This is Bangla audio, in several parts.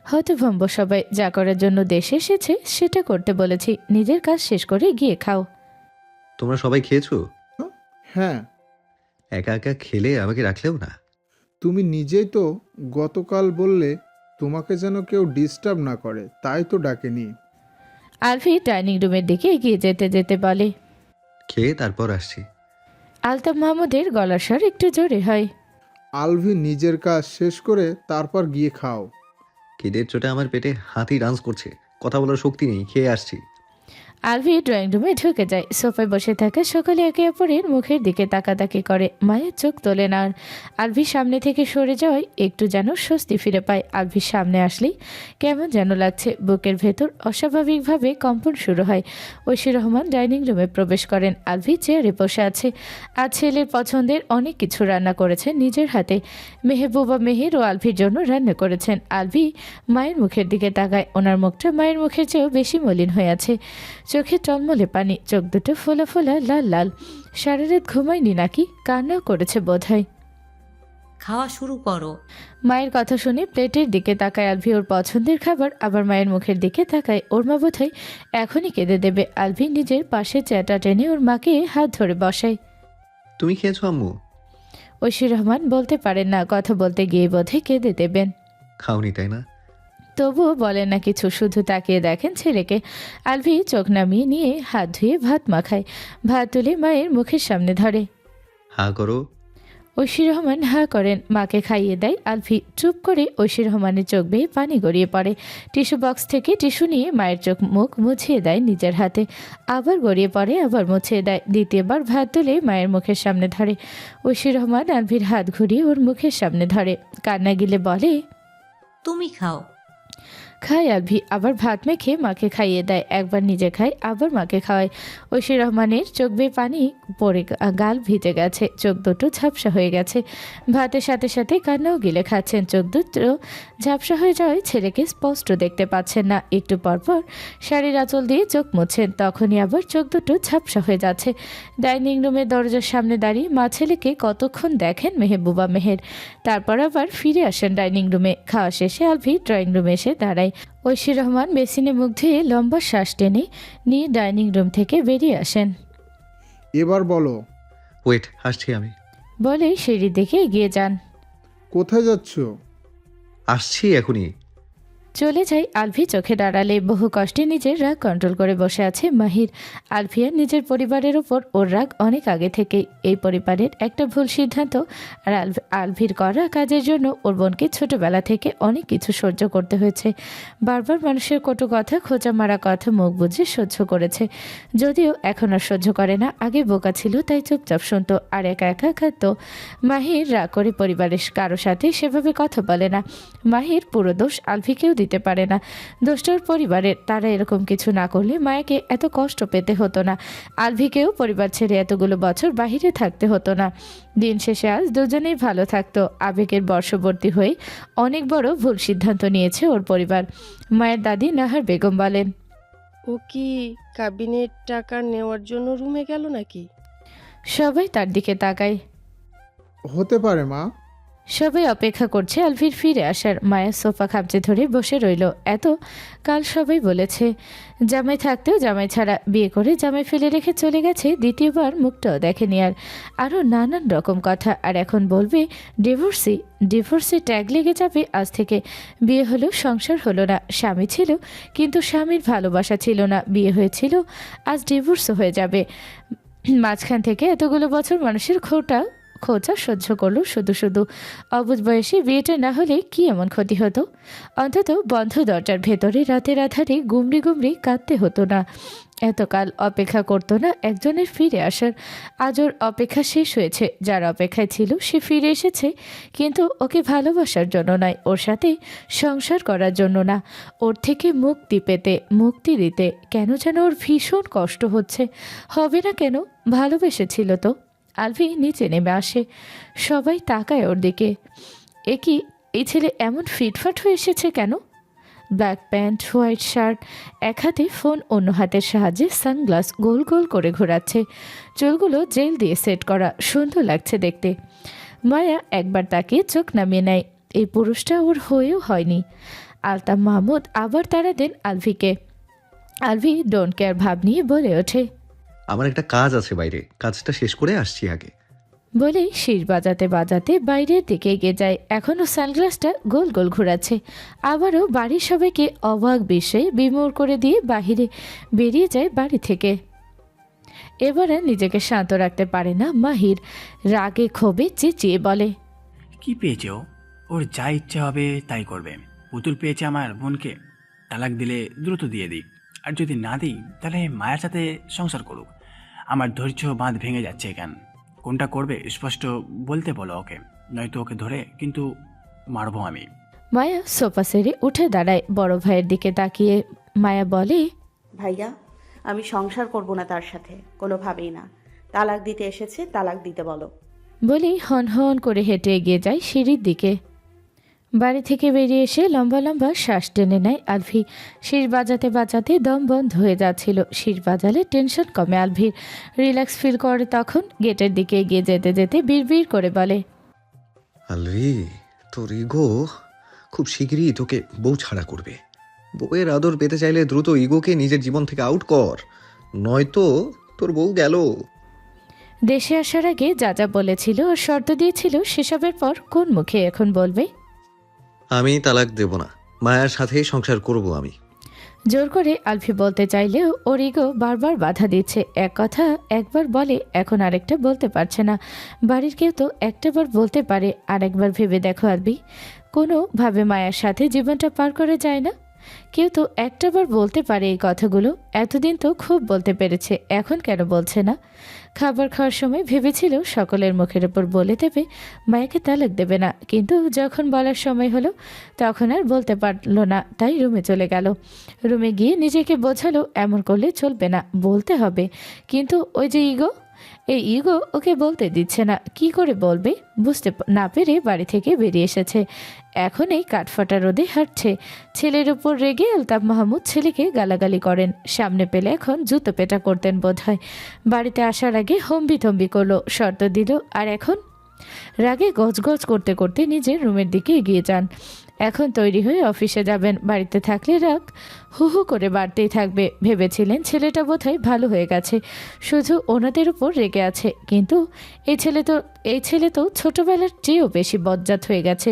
হতভম্ব সবাই। যা করার জন্য দেশে এসেছে সেটা করতে বলেছি, নিজের কাজ শেষ করে গিয়ে খাও। তোমরা সবাই খেয়েছো? হ্যাঁ, একা একা খেলে আমাকে রাখলেও না। তুমি নিজেই তো গতকাল বললে তোমাকে যেন কেউ ডিস্টার্ব না করে, তাই তো ডাকেনি। আলফি ডাইনিং রুমের দিকে এগিয়ে যেতে যেতে বলে। খেয়ে তারপর আসছি। আলতাফ মাহমুদের গলার স্বর একটু জোরে হয়। আলভি নিজের কাজ শেষ করে তারপর গিয়ে খাও। খিদের চোটে আমার পেটে হাতি ডান্স করছে, কথা বলার শক্তি নেই, খেয়ে আসছি। আলভি ড্রয়িং রুমে ঢুকে যায়। সোফায় বসে থাকা সকলে একে অপরের মুখের দিকে তাকাতাকি করে। মায়ের চোখ তোলে না আর। আলভি সামনে থেকে সরে যাওয়ায় একটু যেন স্বস্তি ফিরে পায়। আলভির সামনে আসলেই কেমন যেন লাগছে, বুকের ভেতর অস্বাভাবিকভাবে কম্পন শুরু হয়। ঐশী রহমান ডাইনিং রুমে প্রবেশ করেন। আলভি চেয়ারে বসে আছে। আজ ছেলের পছন্দের অনেক কিছু রান্না করেছেন নিজের হাতে। মেহবুবা মেহের ও আলভির জন্য রান্না করেছেন। আলভি মায়ের মুখের দিকে তাকায়। ওনার মুখটা মায়ের মুখের চেয়েও বেশি মলিন হয়ে আছে। চোখে টলমলে পানি, চোখ দুটো ফোলা ফোলা লাল লাল। সারা রাত ঘুমায়নি নাকি, কান্নাও করেছে বোধহয়। খাওয়া শুরু করো। মায়ের কথা শুনে প্লেটের দিকে তাকায় আলভি। ওর পছন্দের খাবার আবার মায়ের মুখের দিকে তাকায়। ওর মা বোধহয় এখনই কেঁদে দেবে। আলভি নিজের পাশে চেয়ারটা টেনে ওর মাকে হাত ধরে বসায়। তুমি খেয়েছো আম্মু? ঐশী রহমান বলতে পারেন না, কথা বলতে গিয়ে বোধহয় কেঁদে দেবেন। খাওনি তাই না? তবুও বলেন না কিছু, শুধু তাকিয়ে দেখেন ছেলেকে। আলভি চোখ নামিয়ে নিয়ে হাত ধুয়ে ভাত মাখায়। ভাত তুলে মায়ের মুখের সামনে ধরে। হা করো। ঐশী রহমান হা করেন। মাকে খাইয়ে দেয়। আলফি চুপ করে ঐশী রহমানের চোখ বেয়ে পানি গড়িয়ে পড়ে। টিস্যু বক্স থেকে টিস্যু নিয়ে মায়ের চোখ মুখ মুছিয়ে দেয় নিজের হাতে। আবার গড়িয়ে পড়ে, আবার মুছিয়ে দেয়। দ্বিতীয়বার ভাত তুলে মায়ের মুখের সামনে ধরে। ঐশী রহমান আলভির হাত ঘুরিয়ে ওর মুখের সামনে ধরে। কান্না গিলে বলে, তুমি খাও। খায় আলভি। আবার ভাত মেখে মাকে খাইয়ে দেয়। একবার নিজে খায়, আবার মাকে খাওয়ায়। ঐশী রহমানের চোখ বেয়ে পানি পড়ে গাল ভিজে গেছে, চোখ দুটো ঝাপসা হয়ে গেছে। ভাতের সাথে সাথে কান্নাও গিলে খাচ্ছেন। চোখ দুটো ঝাপসা হয়ে যাওয়ায় ছেলেকে স্পষ্ট দেখতে পাচ্ছেন না। একটু পরপর শাড়ির আঁচল দিয়ে চোখ মুছছেন, তখনই আবার চোখ দুটো ঝাপসা হয়ে যাচ্ছে। ডাইনিং রুমের দরজার সামনে দাঁড়িয়ে মা ছেলেকে কতক্ষণ দেখেন মেহবুবা মেহের। তারপর আবার ফিরে আসেন ডাইনিং রুমে। খাওয়া শেষে আলভি ড্রয়িং রুমে এসে দাঁড়ায়। ঐশী রহমান বেসিনে মুখ ধুয়ে লম্বা শ্বাস টেনে নিয়ে ডাইনিং রুম থেকে বেরিয়ে আসেন। এবার বলো, ওয়েট, আসছি আমি। বলে সিঁড়ির দিকে এগিয়ে যান। কোথায় যাচ্ছ? আসছি এখনই। চলে যায় আলভি চোখে দাঁড়ালে। বহু কষ্টে নিজের রাগ কন্ট্রোল করে বসে আছে মাহির। আলভিয়া নিজের পরিবারের ওপর ওর রাগ অনেক আগে থেকেই। এই পরিবারের একটা ভুল সিদ্ধান্ত আর আলভির করা কাজের জন্য ওর বোনকে ছোটবেলা থেকে অনেক কিছু সহ্য করতে হয়েছে। বারবার মানুষের কটু কথা, খোঁচা মারা কথা মুখ বুঝে সহ্য করেছে। যদিও এখন আর সহ্য করে না, আগে বোকা ছিল তাই চুপচাপ শুনতো আর একা একা খাতো। মাহির রাগ করে পরিবারের কারো সাথে সেভাবে কথা বলে না। মাহির পুরো দোষ আলভিকেও দিতে পারে না, দোষটার পরিবারের। তারা এরকম কিছু না করলে মায়াকে এত কষ্ট পেতে হতো না, আলভিকেও পরিবার ছেড়ে এতগুলো বছর বাহিরে থাকতে হতো না। দিন শেষে আজ দুজনেই ভালো থাকতো। আবেগের বর্ষবর্তী হয়ে অনেক বড় ভুল সিদ্ধান্ত নিয়েছে ওর পরিবার। মায়ের দাদি নাহার বেগম বলেন, ও কি কাবিনের টাকা নেওয়ার জন্য রুমে গেল নাকি? সবাই তার দিকে তাকায়। হতে পারে মা। সবাই অপেক্ষা করছে আলভির ফিরে আসার। মায়া সোফা খামচে ধরে বসে রইল। এত কাল সবাই বলেছে জামাই থাকতেও জামাই ছাড়া, বিয়ে করে জামাই ফেলে রেখে চলে গেছে, দ্বিতীয়বার মুখটাও দেখেনি আর। আরও নানান রকম কথা। আর এখন বলবে ডিভোর্সি। ডিভোর্সে ট্যাগ লেগে যাবে আজ থেকে। বিয়ে হলো, সংসার হলো না। স্বামী ছিল কিন্তু স্বামীর ভালোবাসা ছিল না। বিয়ে হয়েছিল, আজ ডিভোর্সও হয়ে যাবে। মাঝখান থেকে এতগুলো বছর মানুষের খোঁচা সহ্য করলো শুধু শুধু। অবুঝ বয়সে বিয়েটা না হলে কি এমন ক্ষতি হতো? অন্তত বন্ধ দরজার ভেতরে রাতের আধারে গুমড়ি গুমড়ি কাঁদতে হতো না। এতকাল অপেক্ষা করতো না একজনের ফিরে আসার। আজ ওর অপেক্ষা শেষ হয়েছে। যার অপেক্ষায় ছিল সে ফিরে এসেছে, কিন্তু ওকে ভালোবাসার জন্য নয়, ওর সাথে সংসার করার জন্য না, ওর থেকে মুক্তি দিতে। কেন যেন ওর ভীষণ কষ্ট হচ্ছে। হবে না কেন? ভালোবেসেছিল তো। আলভি নিচে নেমে আসে। সবাই তাকায় ওর দিকে। এই ছেলে এমন ফিটফাট হয়ে এসেছে কেন? ব্ল্যাক প্যান্ট, হোয়াইট শার্ট, এক হাতে ফোন, অন্য হাতের সাহায্যে সানগ্লাস গোল গোল করে ঘোরাচ্ছে। চুলগুলো জেল দিয়ে সেট করা, সুন্দর লাগছে দেখতে। মায়া একবার তাকিয়ে চোখ নামিয়ে নেয়। এই পুরুষটা ওর হয়েও হয়নি। আলতাফ মাহমুদ আবার তাড়া দেন আলভিকে। আলভি ডোন্ট কেয়ার ভাব নিয়ে বলে ওঠে, আমার একটা কাজ আছে বাইরে, কাজটা শেষ করে আসছি আগে। বলেই শির বাজাতে বাজাতে বাইরের দিকে এগিয়ে যায়। এখনও সানগ্লাসটা গোল গোল ঘোরাচ্ছে। আবারও বাড়ির সবাইকে অবাক বিস্ময়ে বিমূঢ় করে দিয়ে বাহিরে বেরিয়ে যায় বাড়ি থেকে। এবারে নিজেকে শান্ত রাখতে পারে না মাহির। রাগে ক্ষোভে চেঁচিয়ে বলে, কি পেয়েছে ও? ওর যা ইচ্ছে হবে তাই করবে। পুতুল পেয়েছে আমার বোনকে, তালাক দিলে দ্রুত দিয়ে দিক, আর যদি না দিই তাহলে মায়ের সাথে সংসার করুক। আমার ধৈর্য বাঁধ ভেঙে যাচ্ছে এখান। কোনটা করবে স্পষ্ট বলতে বলো ওকে, নয়তো ওকে ধরে কিন্তু মারবো আমি। মায়া সোফা সেরে উঠে দাঁড়ায়। বড় ভাইয়ের দিকে তাকিয়ে মায়া বলে, ভাইয়া, আমি সংসার করব না তার সাথে, কোনোভাবেই না। তালাক দিতে এসেছে, তালাক দিতে বলো। বলেই হন হন করে হেঁটে এগিয়ে যায় সিঁড়ির দিকে। বাড়ি থেকে বেরিয়ে এসে লম্বা লম্বা শ্বাস টেনে নেয় আলভি। শির বাজাতে বাজাতে দম বন্ধ হয়ে যাচ্ছিল। শির বাজালে টেনশন কমে আলভির, রিল্যাক্স ফিল করে। তখন গেটের দিকে এগিয়ে যেতে যেতে বিড়বিড় করে বলে, আলভি, তোর ইগো খুব শিগগিরই তোকে বউ ছাড়া করবে। বউয়ের আদর পেতে চাইলে দ্রুত ইগোকে নিজের জীবন থেকে আউট কর, নয়তো তোর বউ গেল। দেশে আসার আগে যা যা বলেছিল আর শর্ত দিয়েছিল সেসবের পর কোন মুখে এখন বলবে আমি তালাক দেব না, মায়ার সাথেই সংসার করব আমি। জোর করে আলফি বলতে চাইলেও ওর ইগো বারবার বাধা দিচ্ছে। এক কথা একবার বলে, এখন আরেকটা বলতে পারছে না। বাড়ির কেউ তো একটাবার বলতে পারে, আর একবার ভেবে দেখো আলবি, কোনোভাবে মায়ের সাথে জীবনটা পার করে যায় না। কেউ তো একটাবার বলতে পারে এই কথাগুলো। এতদিন তো খুব বলতে পেরেছে, এখন কেন বলছে না? খাবার খাওয়ার সময় ভেবেছিল সকলের মুখের ওপর বলে দেবে মায়াকে তালাক দেবে না, কিন্তু যখন বলার সময় হলো তখন আর বলতে পারলো না, তাই রুমে চলে গেল। রুমে গিয়ে নিজেকে বোঝালো এমন করলে চলবে না, বলতে হবে। কিন্তু ওই যে ইগো, এই ইগো ওকে বলতে দিচ্ছে না। কি করে বলবে বুঝতে না পেরে বাড়ি থেকে বেরিয়ে এসেছে। এখন এই কাঠফাটা রোদে হাঁটছে। ছেলের উপর রেগে আলতাফ মাহমুদ ছেলেকে গালাগালি করেন। সামনে পেলে এখন জুতো পেটা করতেন বোধহয়। বাড়িতে আসার আগে হম্বিতম্বি করলো, শর্ত দিল, আর এখন রাগে গজগজ করতে করতে নিজের রুমের দিকে এগিয়ে যান। এখন তৈরি হয়ে অফিসে যাবেন। বাড়িতে থাকলে রাগ হু হু করে বাড়তেই থাকবে। ভেবেছিলেন ছেলেটা বোধহয় ভালো হয়ে গেছে, শুধু ওনাদের উপর রেগে আছে। কিন্তু এই ছেলে তো ছোটবেলার চেয়েও বেশি বজ্জাত হয়ে গেছে।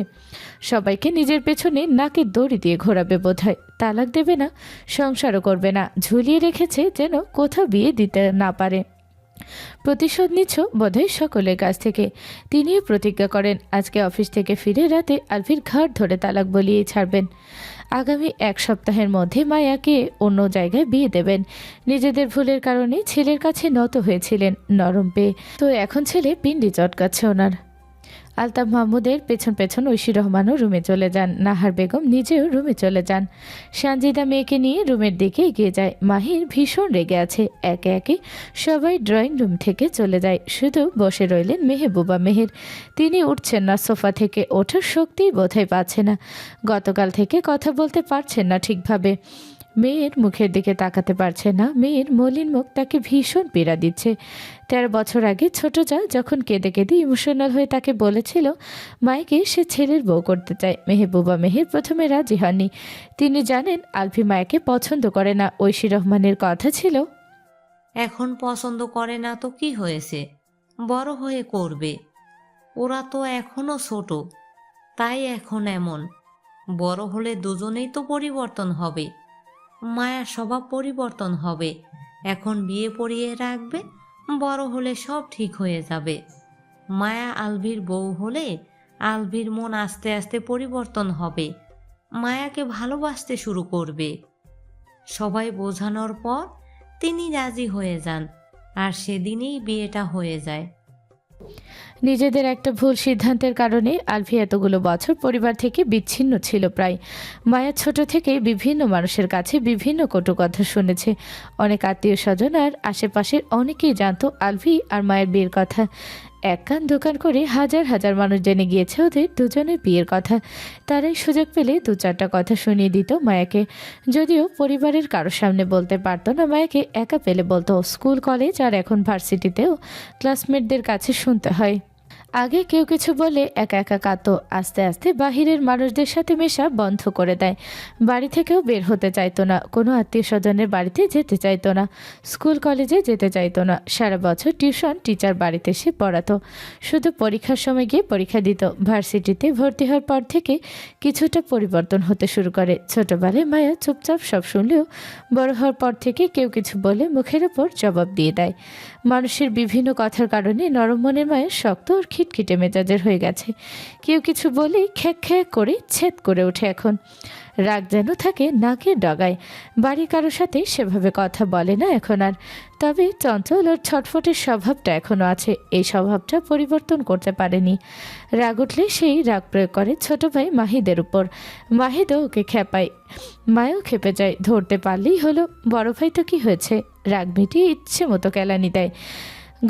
সবাইকে নিজের পেছনে নাকে দড়ি দিয়ে ঘোরাবে বোধহয়। তালাক দেবে না, সংসারও করবে না, ঝুলিয়ে রেখেছে যেন কোথাও বিয়ে দিতে না পারে। প্রতিশোধ নিচ্ছ বোধহয় সকলের কাছ থেকে। তিনিও প্রতিজ্ঞা করেন আজকে অফিস থেকে ফিরে রাতে আলভির ঘাট ধরে তালাক বলিয়েই ছাড়বেন। আগামী এক সপ্তাহের মধ্যে মায়াকে অন্য জায়গায় বিয়ে দেবেন। নিজেদের ভুলের কারণে ছেলের কাছে নত হয়েছিলেন নরম পেয়ে, তো এখন ছেলে পিন্ডি চটকাচ্ছে ওনার। আলতাফ মাহমুদের পেছন পেছন ঐশী রহমানও রুমে চলে যান। নাহার বেগম নিজেও রুমে চলে যান। সানজিদা মেয়েকে নিয়ে রুমের দিকে এগিয়ে যায়। মাহির ভীষণ রেগে আছে। একে একে সবাই ড্রয়িং রুম থেকে চলে যায়। শুধু বসে রইলেন মেহবুবা মেহের। তিনি উঠছেন না, সোফা থেকে ওঠার শক্তিই বোধহয় পাচ্ছে না। গতকাল থেকে কথা বলতে পারছেন না ঠিকভাবে। মেয়ের মুখের দিকে তাকাতে পারছে না। মেয়ের মলিন মুখ তাকে ভীষণ পীড়া দিচ্ছে। 13 বছর আগে ছোট যা যখন কেঁদে কেঁদে ইমোশনাল হয়ে তাকে বলেছিল মাইকে সে ছেলের বউ করতে চায়, মেহবুবা মেহের প্রথমে রাজি হননি। তিনি জানেন আলফি মায়াকে পছন্দ করে না। ঐশী রহমানের কথা ছিল, এখন পছন্দ করে না তো কি হয়েছে, বড় হয়ে করবে। ওরা তো এখনো ছোট, তাই এখন এমন। বড় হলে দুজনেই তো পরিবর্তন হবে। মায়ার স্বভাব পরিবর্তন হবে। এখন বিয়ে পড়িয়ে রাখবে, বড় হলে সব ঠিক হয়ে যাবে। মায়া আলভির বউ হলে আলভির মন আস্তে আস্তে পরিবর্তন হবে, মায়াকে ভালোবাসতে শুরু করবে। সবাই বোঝানোর পর তিনি রাজি হয়ে যান, আর সেদিনই বিয়েটা হয়ে যায়। নিজেদের একটা ভুল সিদ্ধান্তের কারণে আলফি এতগুলো বছর পরিবার থেকে বিচ্ছিন্ন ছিল প্রায়। মায়া ছোট থেকে বিভিন্ন মানুষের কাছে বিভিন্ন কটু কথা শুনেছে। অনেক আত্মীয় স্বজন আর আশেপাশের অনেকেই জানতো আলফি আর মায়ের বিয়ের কথা। এক কান দোকান করে হাজার হাজার মানুষ জেনে গিয়েছে ওদের দুজনের বিয়ের কথা। তারাই সুযোগ পেলে 2-4টা কথা শুনিয়ে দিত মায়াকে। যদিও পরিবারের কারোর সামনে বলতে পারতো না, মায়াকে একা পেলে বলতো। স্কুল কলেজ আর এখন ভার্সিটিতেও ক্লাসমেটদের কাছে শুনতে হয় আগে কেউ কিছু বলে একা একা কাঁদতো, আস্তে আস্তে বাহিরের মানুষদের সাথে মেশা বন্ধ করে দেয়। বাড়ি থেকেও বের হতে চাইতো না, কোনো আত্মীয় স্বজনের বাড়িতে যেতে চাইতো না, স্কুল কলেজে যেতে চাইতো না। সারা বছর টিউশন টিচার বাড়িতে এসে পড়াতো, শুধু পরীক্ষার সময় গিয়ে পরীক্ষা দিত। ভার্সিটিতে ভর্তি হওয়ার পর থেকে কিছুটা পরিবর্তন হতে শুরু করে। ছোটবেলায় মায়া চুপচাপ সব শুনলেও বড় হওয়ার পর থেকে কেউ কিছু বলে মুখের ওপর জবাব দিয়ে দেয়। মানুষের বিভিন্ন কথার কারণে নরম মনের মায়া শক্ত আর খিটখিটে মেজাজের হয়ে গেছে। কেউ কিছু বলেই খ্যাক খ্যাক করে ছেদ করে ওঠে এখন। রাগ যেন থাকে নাকের ডগায়। বাড়ির কারোর সাথে সেভাবে কথা বলে না এখন আর, তবে চঞ্চল আর ছটফটের স্বভাবটা এখনও আছে। এই স্বভাবটা পরিবর্তন করতে পারেনি। রাগ উঠলে সেই রাগ প্রয়োগ করে ছোট ভাই মাহিদের উপর। মাহিদও ওকে খেপায়, মায়ও খেপে যায়। ধরতে পারলেই হলো, বড় ভাই তো কি হয়েছে, রাগ মিটিয়ে ইচ্ছে মতো কেলানি দেয়।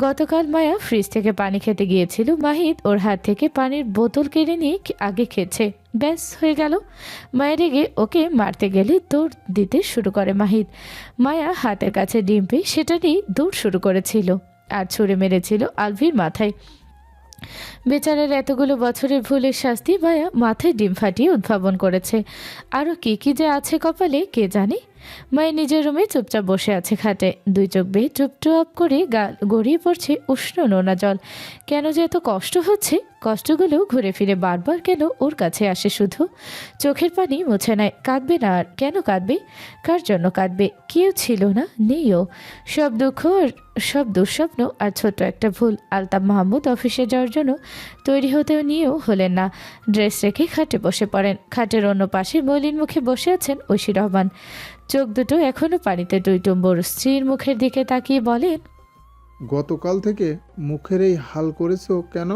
গতকাল মায়া ফ্রিজ থেকে পানি খেতে গিয়েছিল, মাহিদ ওর হাত থেকে পানির বোতল কেড়ে নিয়ে আগে খেয়েছে। ব্যাস হয়ে গেল। মায়ের রেগে ওকে মারতে গেলে দৌড় দিতে শুরু করে মাহিদ। মায়া হাতের কাছে ডিম পেয়ে সেটা নিয়ে দৌড় শুরু করেছিল আর ছুঁড়ে মেরেছিল আলভির মাথায়। বেচারার এতগুলো বছরের ভুলের শাস্তি মায়া মাথায় ডিম ফাটিয়ে উদ্ভাবন করেছে। আরও কি কি যে আছে কপালে কে জানে। মায়ের নিজের রুমে চুপচাপ বসে আছে খাটে, দুই চোখ বেয়ে চুপচাপ করে গাল গড়িয়ে পড়ছে উষ্ণ নোনা জল। কেন যে এত কষ্ট হচ্ছে, কষ্টগুলো ঘুরে ফিরে বারবার কেন ওর কাছে আসে শুধু। চোখের পানি মুছে নেয়। কাঁদবে না আর, কেন কাঁদবে, কার জন্য কাঁদবে, কেউ ছিল না, নেইও। সব দুঃখ আর সব দুঃস্বপ্ন আর ছোট্ট একটা ভুল। আলতাফ মাহমুদ অফিসে যাওয়ার জন্য তৈরি হতেও নিয়েও হলেন না। ড্রেস রেখে খাটে বসে পড়েন। খাটের অন্য পাশে মলিন মুখে বসে আছেন ঐশী রহমান। চোখ দুটো এখনো পানিতে টইটুম্বর। স্ত্রীর মুখের দিকে তাকিয়ে বলেন, গতকাল থেকে মুখের এই হাল করেছো কেন?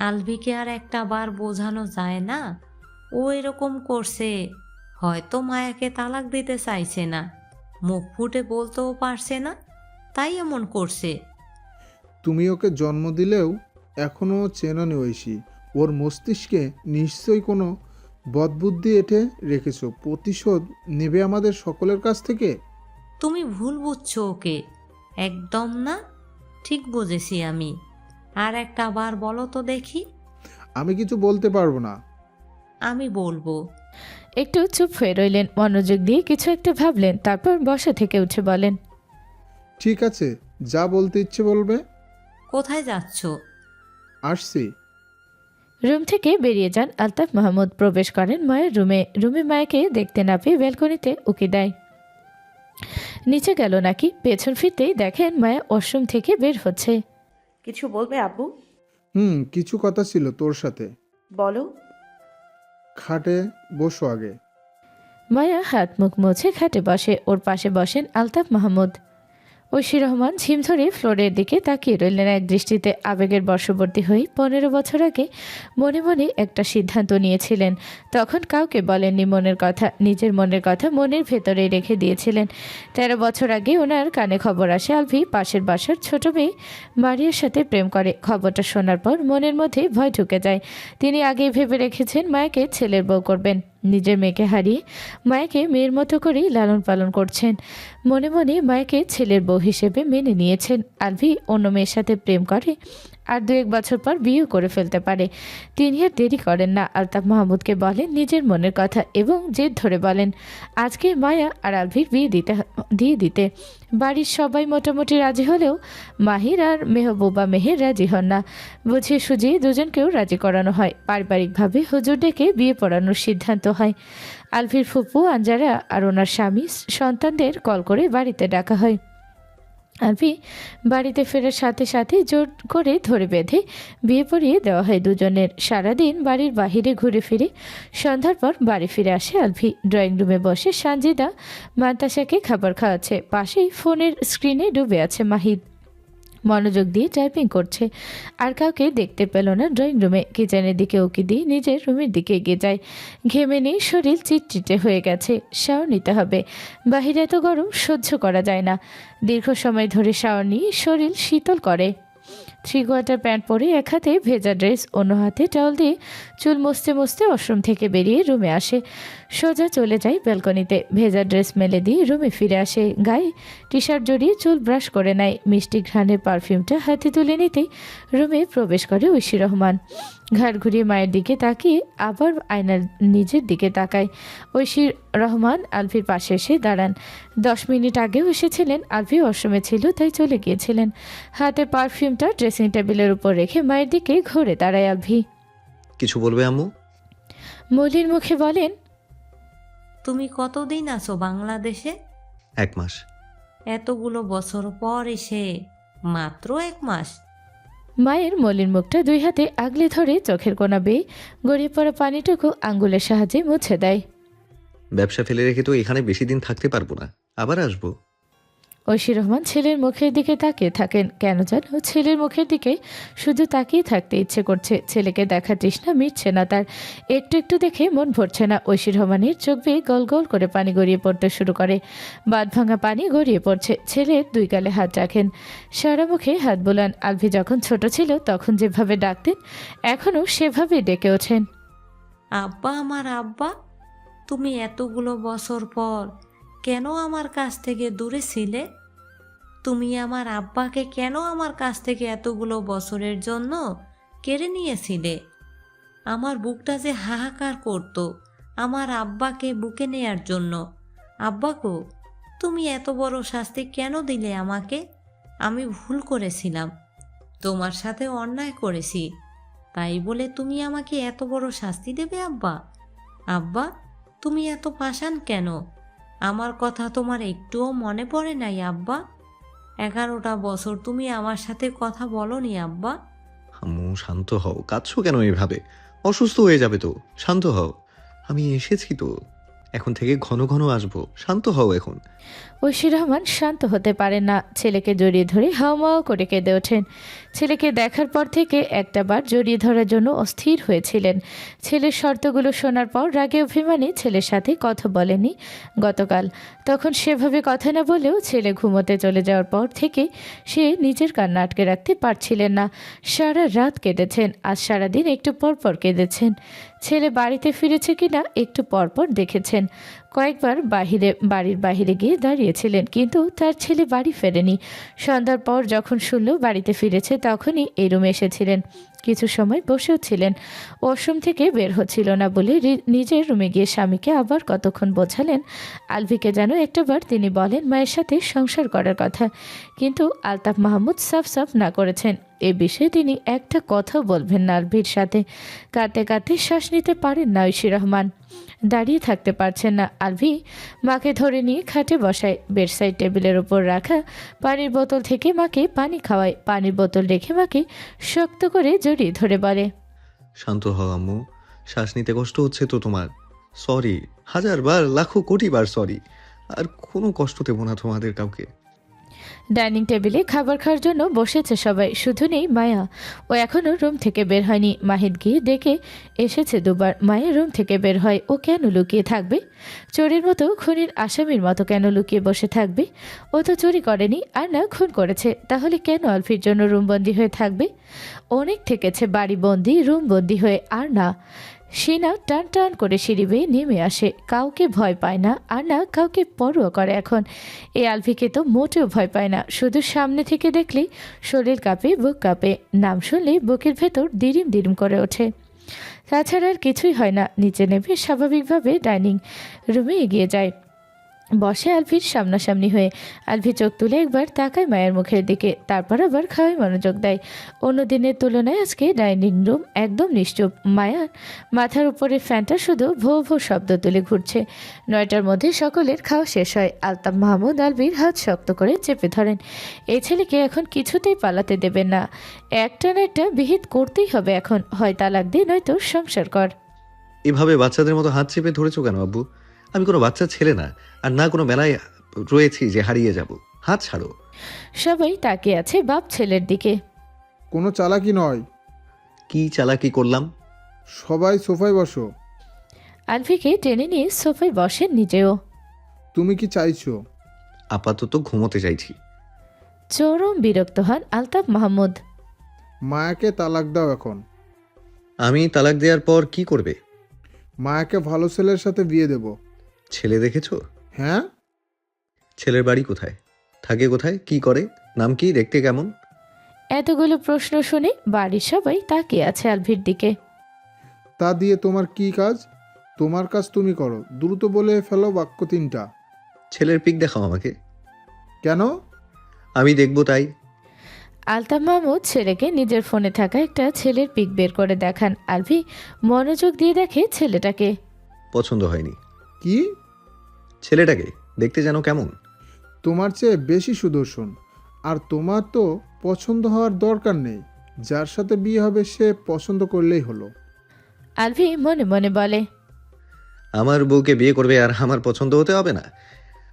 আলভিকে আর একটা বার বোঝানো যায় না, ও এরকম করছে। হয়তো মায়াকে তালাক দিতে চাইছে না, মুখ ফুটে বলতেও পারছে না, তাই এমন করছে। তুমি ওকে জন্ম দিলেও এখনও চেননি ঐশী। ওর মস্তিষ্কে নিশ্চয়ই কোনো বদবুদ্ধি এঁটে রেখেছো। প্রতিশোধ নেবে আমাদের সকলের কাছ থেকে। তুমি ভুল বুঝছো ওকে। একদম না, ঠিক বুঝেছি আমি। আর একটা বার বলো তো দেখি। আমি কিছু বলতে পারবো না। আমি বলবো। একটু চুপ হয়ে রইলেন, মনোযোগ দিয়ে কিছু একটা ভাবলেন, তারপর বসা থেকে উঠে বলেন, ঠিক আছে, যা বলতে ইচ্ছে বলবে। কোথায় যাচ্ছ? আসছি। রুম থেকে বেরিয়ে যান আলতাফ মাহমুদ। প্রবেশ করেন মায়ের রুমে। রুমে মায়াকে দেখতে না পেয়ে ব্যালকনিতে উকি দেয়। নিচে গেল নাকি, পেছন ফিরতেই দেখেন মায়া ওয়াশরুম থেকে বের হচ্ছে। কিছু বলবে আব্বু? কিছু কথা ছিল তোর সাথে। বলো। খাটে বসো আগে। মায়া হাত মুখ মুছে খাটে বসে। ওর পাশে বসেন আলতাফ মাহমুদ। ঐশী রহমান ঝিম ধরে ফ্লোরের দিকে তাকিয়ে রইলেন এক দৃষ্টিতে। আবেগের বশবর্তী হয়ে 15 বছর আগে মনে মনে একটা সিদ্ধান্ত নিয়েছিলেন। তখন কাউকে বলেননি মনের কথা, নিজের মনের কথা মনের ভেতরে রেখে দিয়েছিলেন। 13 বছর আগে ওনার কানে খবর আসে আলভি পাশের বাসার ছোট মেয়ে মারিয়ার সাথে প্রেম করে। খবরটা শোনার পর মনের মধ্যে ভয় ঢুকে যায়। তিনি আগেই ভেবে রেখেছেন মায়াকে ছেলের বউ করবেন। নিজের মেয়েকে হারিয়ে মায়াকে মেয়ের মতো করেই লালন পালন করছেন। মনে মনে মায়াকে ছেলের বউ হিসেবে মেনে নিয়েছেন। আলভি অন্য মেয়ের সাথে প্রেম করে আর 2-1 বছর পর বিয়ে করে ফেলতে পারে। তিনি আর দেরি করেন না, আলতাফ মাহমুদকে বলেন নিজের মনের কথা এবং জেদ ধরে বলেন আজকে মায়া আর আলভির বিয়ে দিয়ে দিতে। বাড়ির সবাই মোটামুটি রাজি হলেও মাহির আর মেহবুবা মেহের রাজি হন না। বুঝিয়ে সুঝিয়ে দুজনকেও রাজি করানো হয়। পারিবারিকভাবে হুজুর ডেকে বিয়ে পড়ানোর সিদ্ধান্ত হয়। আলভির ফুপু আঞ্জারা আর ওনার স্বামী সন্তানদের কল করে বাড়িতে ডাকা হয়। আলভি বাড়িতে ফেরার সাথে সাথে জোর করে ধরে বেঁধে বিয়ে পড়িয়ে দেওয়া হয় দুজনের। সারাদিন বাড়ির বাহিরে ঘুরে ফিরে সন্ধ্যার পর বাড়ি ফিরে আসে আলভি। ড্রয়িং রুমে বসে সানজিদা মান্তাসাকে খাবার খাওয়াচ্ছে, পাশেই ফোনের স্ক্রিনে ডুবে আছে মাহিদ। মনোযোগ দিয়ে টাইপিং করছে। আর কাউকে দেখতে পেল না ড্রয়িং রুমে। কিচেনের দিকে উকি দিয়ে নিজের রুমের দিকে এগিয়ে যায়। ঘেমে নিয়ে শরীর চিটচিটে হয়ে গেছে, শাওয়ার নিতে হবে। বাহিরে এত গরম সহ্য করা যায় না। দীর্ঘ সময় ধরে শাওয়ার নিয়ে শরীর শীতল করে। 3/4 প্যান্ট পরে এক হাতে ভেজা ড্রেস, অন্য হাতে টাওয়াল দিয়ে চুল মুছতে মুছতে ওয়াশরুম থেকে বেরিয়ে রুমে আসে। সোজা চলে যায় ব্যালকনিতে, ভেজা ড্রেস মেলে দিয়ে রুমে ফিরে আসে। গায়ে টি শার্ট জড়িয়ে চুল ব্রাশ করে নেয়। মিষ্টি ঘ্রাণের পারফিউমটা হাতে তুলে নিতেই রুমে প্রবেশ করে ঐশী রহমান। ঘাড় ঘুরিয়ে মায়ের দিকে তাকিয়ে আবার আয়নার নিজের দিকে তাকায়। ঐশী রহমান আলভির পাশে এসে দাঁড়ান। 10 মিনিট আগেও এসেছিলেন, আলভি অসমে ছিল তাই চলে গিয়েছিলেন। হাতে পারফিউমটা ড্রেসিং টেবিলের উপর রেখে মায়ের দিকে ঘুরে দাঁড়ায় আলভি। কিছু বলবে আম্মু? মলির মুখে বলেন, তুমি কতদিন আছো বাংলাদেশে? 1 মাস। এতগুলো বছর পর এসে মাত্র 1 মাস? মায়ের মলির মুখটা 2 হাতে আগলে ধরে চোখের কোনা বেয়ে গড়িয়ে পড়া পানিটুকু আঙ্গুলের সাহায্যে মুছে দেয়। ব্যবসা ফেলে রেখে তো এখানে বেশি দিন থাকতে পারবো না, আবার আসবো। ঐশী রহমান ছেলের মুখের দিকে তাকিয়ে থাকেন। কেন জানো ছেলের মুখের দিকে শুধু তাকিয়ে থাকতে ইচ্ছে করছে। ছেলেকে দেখার তৃষ্ণা মিটছে না তার। একটু একটু দেখে মন ভরছে না। ঐশী রহমানের চোখ বেয়ে গল গল করে পানি গড়িয়ে পড়তে শুরু করে। বাঁধ ভাঙা পানি গড়িয়ে পড়ছে। ছেলের 2 গালে হাত রাখেন, সারা মুখে হাত বোলান। আলভি যখন ছোট ছিল তখন যেভাবে ডাকতেন এখনও সেভাবেই ডেকে ওঠেন। আব্বা, আমার আব্বা, তুমি এতগুলো বছর পর কেন আমার কাছ থেকে দূরে ছিলে? তুমি আমার আব্বাকে কেন আমার কাছ থেকে এতগুলো বছরের জন্য কেড়ে নিয়েছিলে? আমার বুকটা যে হাহাকার করত আমার আব্বাকে বুকে নেয়ার জন্য। আব্বাকো, তুমি এত বড় শাস্তি কেন দিলে আমাকে? আমি ভুল করেছিলাম, তোমার সাথে অন্যায় করেছি, তাই বলে তুমি আমাকে এত বড় শাস্তি দেবে আব্বা? আব্বা, তুমি এত পাষাণ কেন? আমার কথা তোমার একটুও মনে পড়ে নাই আব্বা? 11টা বছর তুমি আমার সাথে কথা বলনি আব্বা। আম্মু শান্ত হও, কাঁদছো কেন এভাবে? অসুস্থ হয়ে যাবে তো, শান্ত হও। আমি এসেছি তো, এখন থেকে ঘন ঘন আসবো, শান্ত হও এখন। ঐশী রহমান শান্ত হতে পারেন না। ছেলেকে জড়িয়ে ধরে হাওমাও করে কেঁদে ওঠেন। ছেলেকে দেখার পর থেকে একটাবার জড়িয়ে ধরার জন্য অস্থির হয়েছিলেন। ছেলের শর্তগুলো শোনার পর রাগে অভিমানে ছেলের সাথে কথা বলেনি গতকাল। তখন সেভাবে কথা না বলেও ছেলে ঘুমোতে চলে যাওয়ার পর থেকে সে নিজের কান্না আটকে রাখতে পারছিলেন না। সারা রাত কেঁদেছেন, আজ সারাদিন একটু পর পর কেঁদেছেন। ছেলে বাড়িতে ফিরেছে কিনা একটু পরপর দেখেছেন। কয়েকবার বাড়ির বাহিরে গিয়ে দাঁড়িয়েছিলেন, কিন্তু তার ছেলে বাড়ি ফেরেনি। সন্ধ্যার পর যখন শুনল বাড়িতে ফিরেছে তখনই এই রুমে এসেছিলেন। কিছু সময় বসেও ছিলেন। ওয়াশরুম থেকে বের হচ্ছিল না বলে নিজের রুমে গিয়ে স্বামীকে আবার কতক্ষণ বোঝালেন। আলভিকে যেন একটাবার তিনি বলেন মায়ের সাথে সংসার করার কথা, কিন্তু আলতাফ মাহমুদ সাফ সাফ না করেছেন। এ বিষয়ে তিনি একটা কথাও বলবেন না আলভির সাথে। কাঁদতে কাঁদতে শ্বাস নিতে পারেন না ঐশী রহমান। দাঁড়িয়ে থাকতে পারছেন না। আলভি মাকে ধরে নিয়ে খাটে বসায়। বেডসাইড টেবিলের ওপর রাখা পানির বোতল থেকে মাকে পানি খাওয়ায়। পানির বোতল রেখে মাকে শক্ত করে জড়িয়ে ধরে বলে, শান্ত হও আম্মু, শ্বাস নিতে কষ্ট হচ্ছে তো তোমার। সরি, 1000 বার, লাখো কোটি বার সরি। আর কোনো কষ্ট দেবো না তোমাদের কাউকে। ডাইনিং টেবিলে খাবার খাওয়ার জন্য বসেছে সবাই, শুধু নেই মায়া। ও এখনও রুম থেকে বের হয়নি। মাহিদ গিয়ে ডেকে এসেছে 2 বার। মায়া রুম থেকে বের হয়। ও কেন লুকিয়ে থাকবে? চোরের মতো, খুনির আসামির মতো কেন লুকিয়ে বসে থাকবে? ও তো চুরি করেনি আর না খুন করেছে, তাহলে কেন আলফির জন্য রুমবন্দি হয়ে থাকবে? অনেক থেকেছে বাড়ি বন্দি, রুম বন্দি হয়ে, আর না। সিনা টান টান করে সিঁড়ি বেয়ে নেমে আসে। কাউকে ভয় পায় না আর না কাউকে পরোয়া করে এখন। এই আলভিকে তো মোটেও ভয় পায় না। শুধু সামনে থেকে দেখলেই শরীর কাঁপে, বুক কাঁপে। নাম শুনলেই বুকের ভেতর দিরিম দিরিম করে ওঠে। তাছাড়া আর কিছুই হয় না। নিচে নেমে স্বাভাবিকভাবে ডাইনিং রুমে এগিয়ে যায়, বসে আলভির সামনাসামনি হয়ে। আলভি চোখ তুলে একবার তাকায় মায়ের মুখের দিকে, তারপর আবার খাওয়ায় মনোযোগ দেয়। অন্য দিনের তুলনায় আজকে ডাইনিং রুম একদম নিশ্চুপ। মায়ার মাথার উপরে ফ্যানটা শুধু ভো ভো শব্দ তুলে ঘুরছে। 9টার মধ্যে সকলের খাওয়া শেষ হয়। আলতাফ মাহমুদ আলভির হাত শক্ত করে চেপে ধরেন। এই ছেলেকে এখন কিছুতেই পালাতে দেবেন না। একটা না একটা বিহিত করতেই হবে এখন। হয় তালাক দিয়ে নয়তো সংসার কর। এভাবে বাচ্চাদের মতো হাত চেপে ধরেছো কেন আব্বু? আমি কোনো বাচ্চা ছেলে না, আর না কোনো মেলায় রয়েছি যে হারিয়ে যাব। হাত ছাড়ো। সবাই তাকিয়ে আছে বাপ ছেলের দিকে। কোনো চালাকি নয়। কি চালাকি করলাম? সবাই সোফায় বসো। আলভিকে টেনে নিয়ে সোফায় বসেন নিজেও। তুমি কি চাইছো? আপাতত ঘুমোতে চাইছি। চরম বিরক্ত হন আলতাফ মাহমুদ। মায়াকে তালাক দাও এখন। আমি তালাক দেওয়ার পর কি করবে? মায়াকে ভালো ছেলের সাথে বিয়ে দেব। ছেলে দেখেছো? হ্যাঁ, ছেলের বাড়ি কোথায়, থাকে কোথায়, কি করে, নাম কি, দেখতে কেমন? এতগুলো প্রশ্ন শুনে বাড়ির সবাই তাকিয়ে আছে আলভির দিকে। তা দিয়ে তোমার কি কাজ? তোমার কাজ তুমি করো, দ্রুত বলে ফেলো বাক্য 3টা। ছেলের পিক দেখাও আমাকে। কেন? আমি দেখবো তাই। আলতাফ মাহমুদ ছেলেকে নিজের ফোনে থাকা একটা ছেলের পিক বের করে দেখান। আলভি মনোযোগ দিয়ে দেখে ছেলেটাকে। পছন্দ হয়নি। কি? ছেলেটাকে দেখতে যেন কেমন। তোমার চেয়ে বেশি সুদর্শন। আর তোমার তো পছন্দ হওয়ার দরকার নেই, যার সাথে বিয়ে হবে সে পছন্দ করলেই হলো। আলভি মনে মনে বলে, আমার বউকে বিয়ে করবে আর আমার পছন্দ হতে হবে না?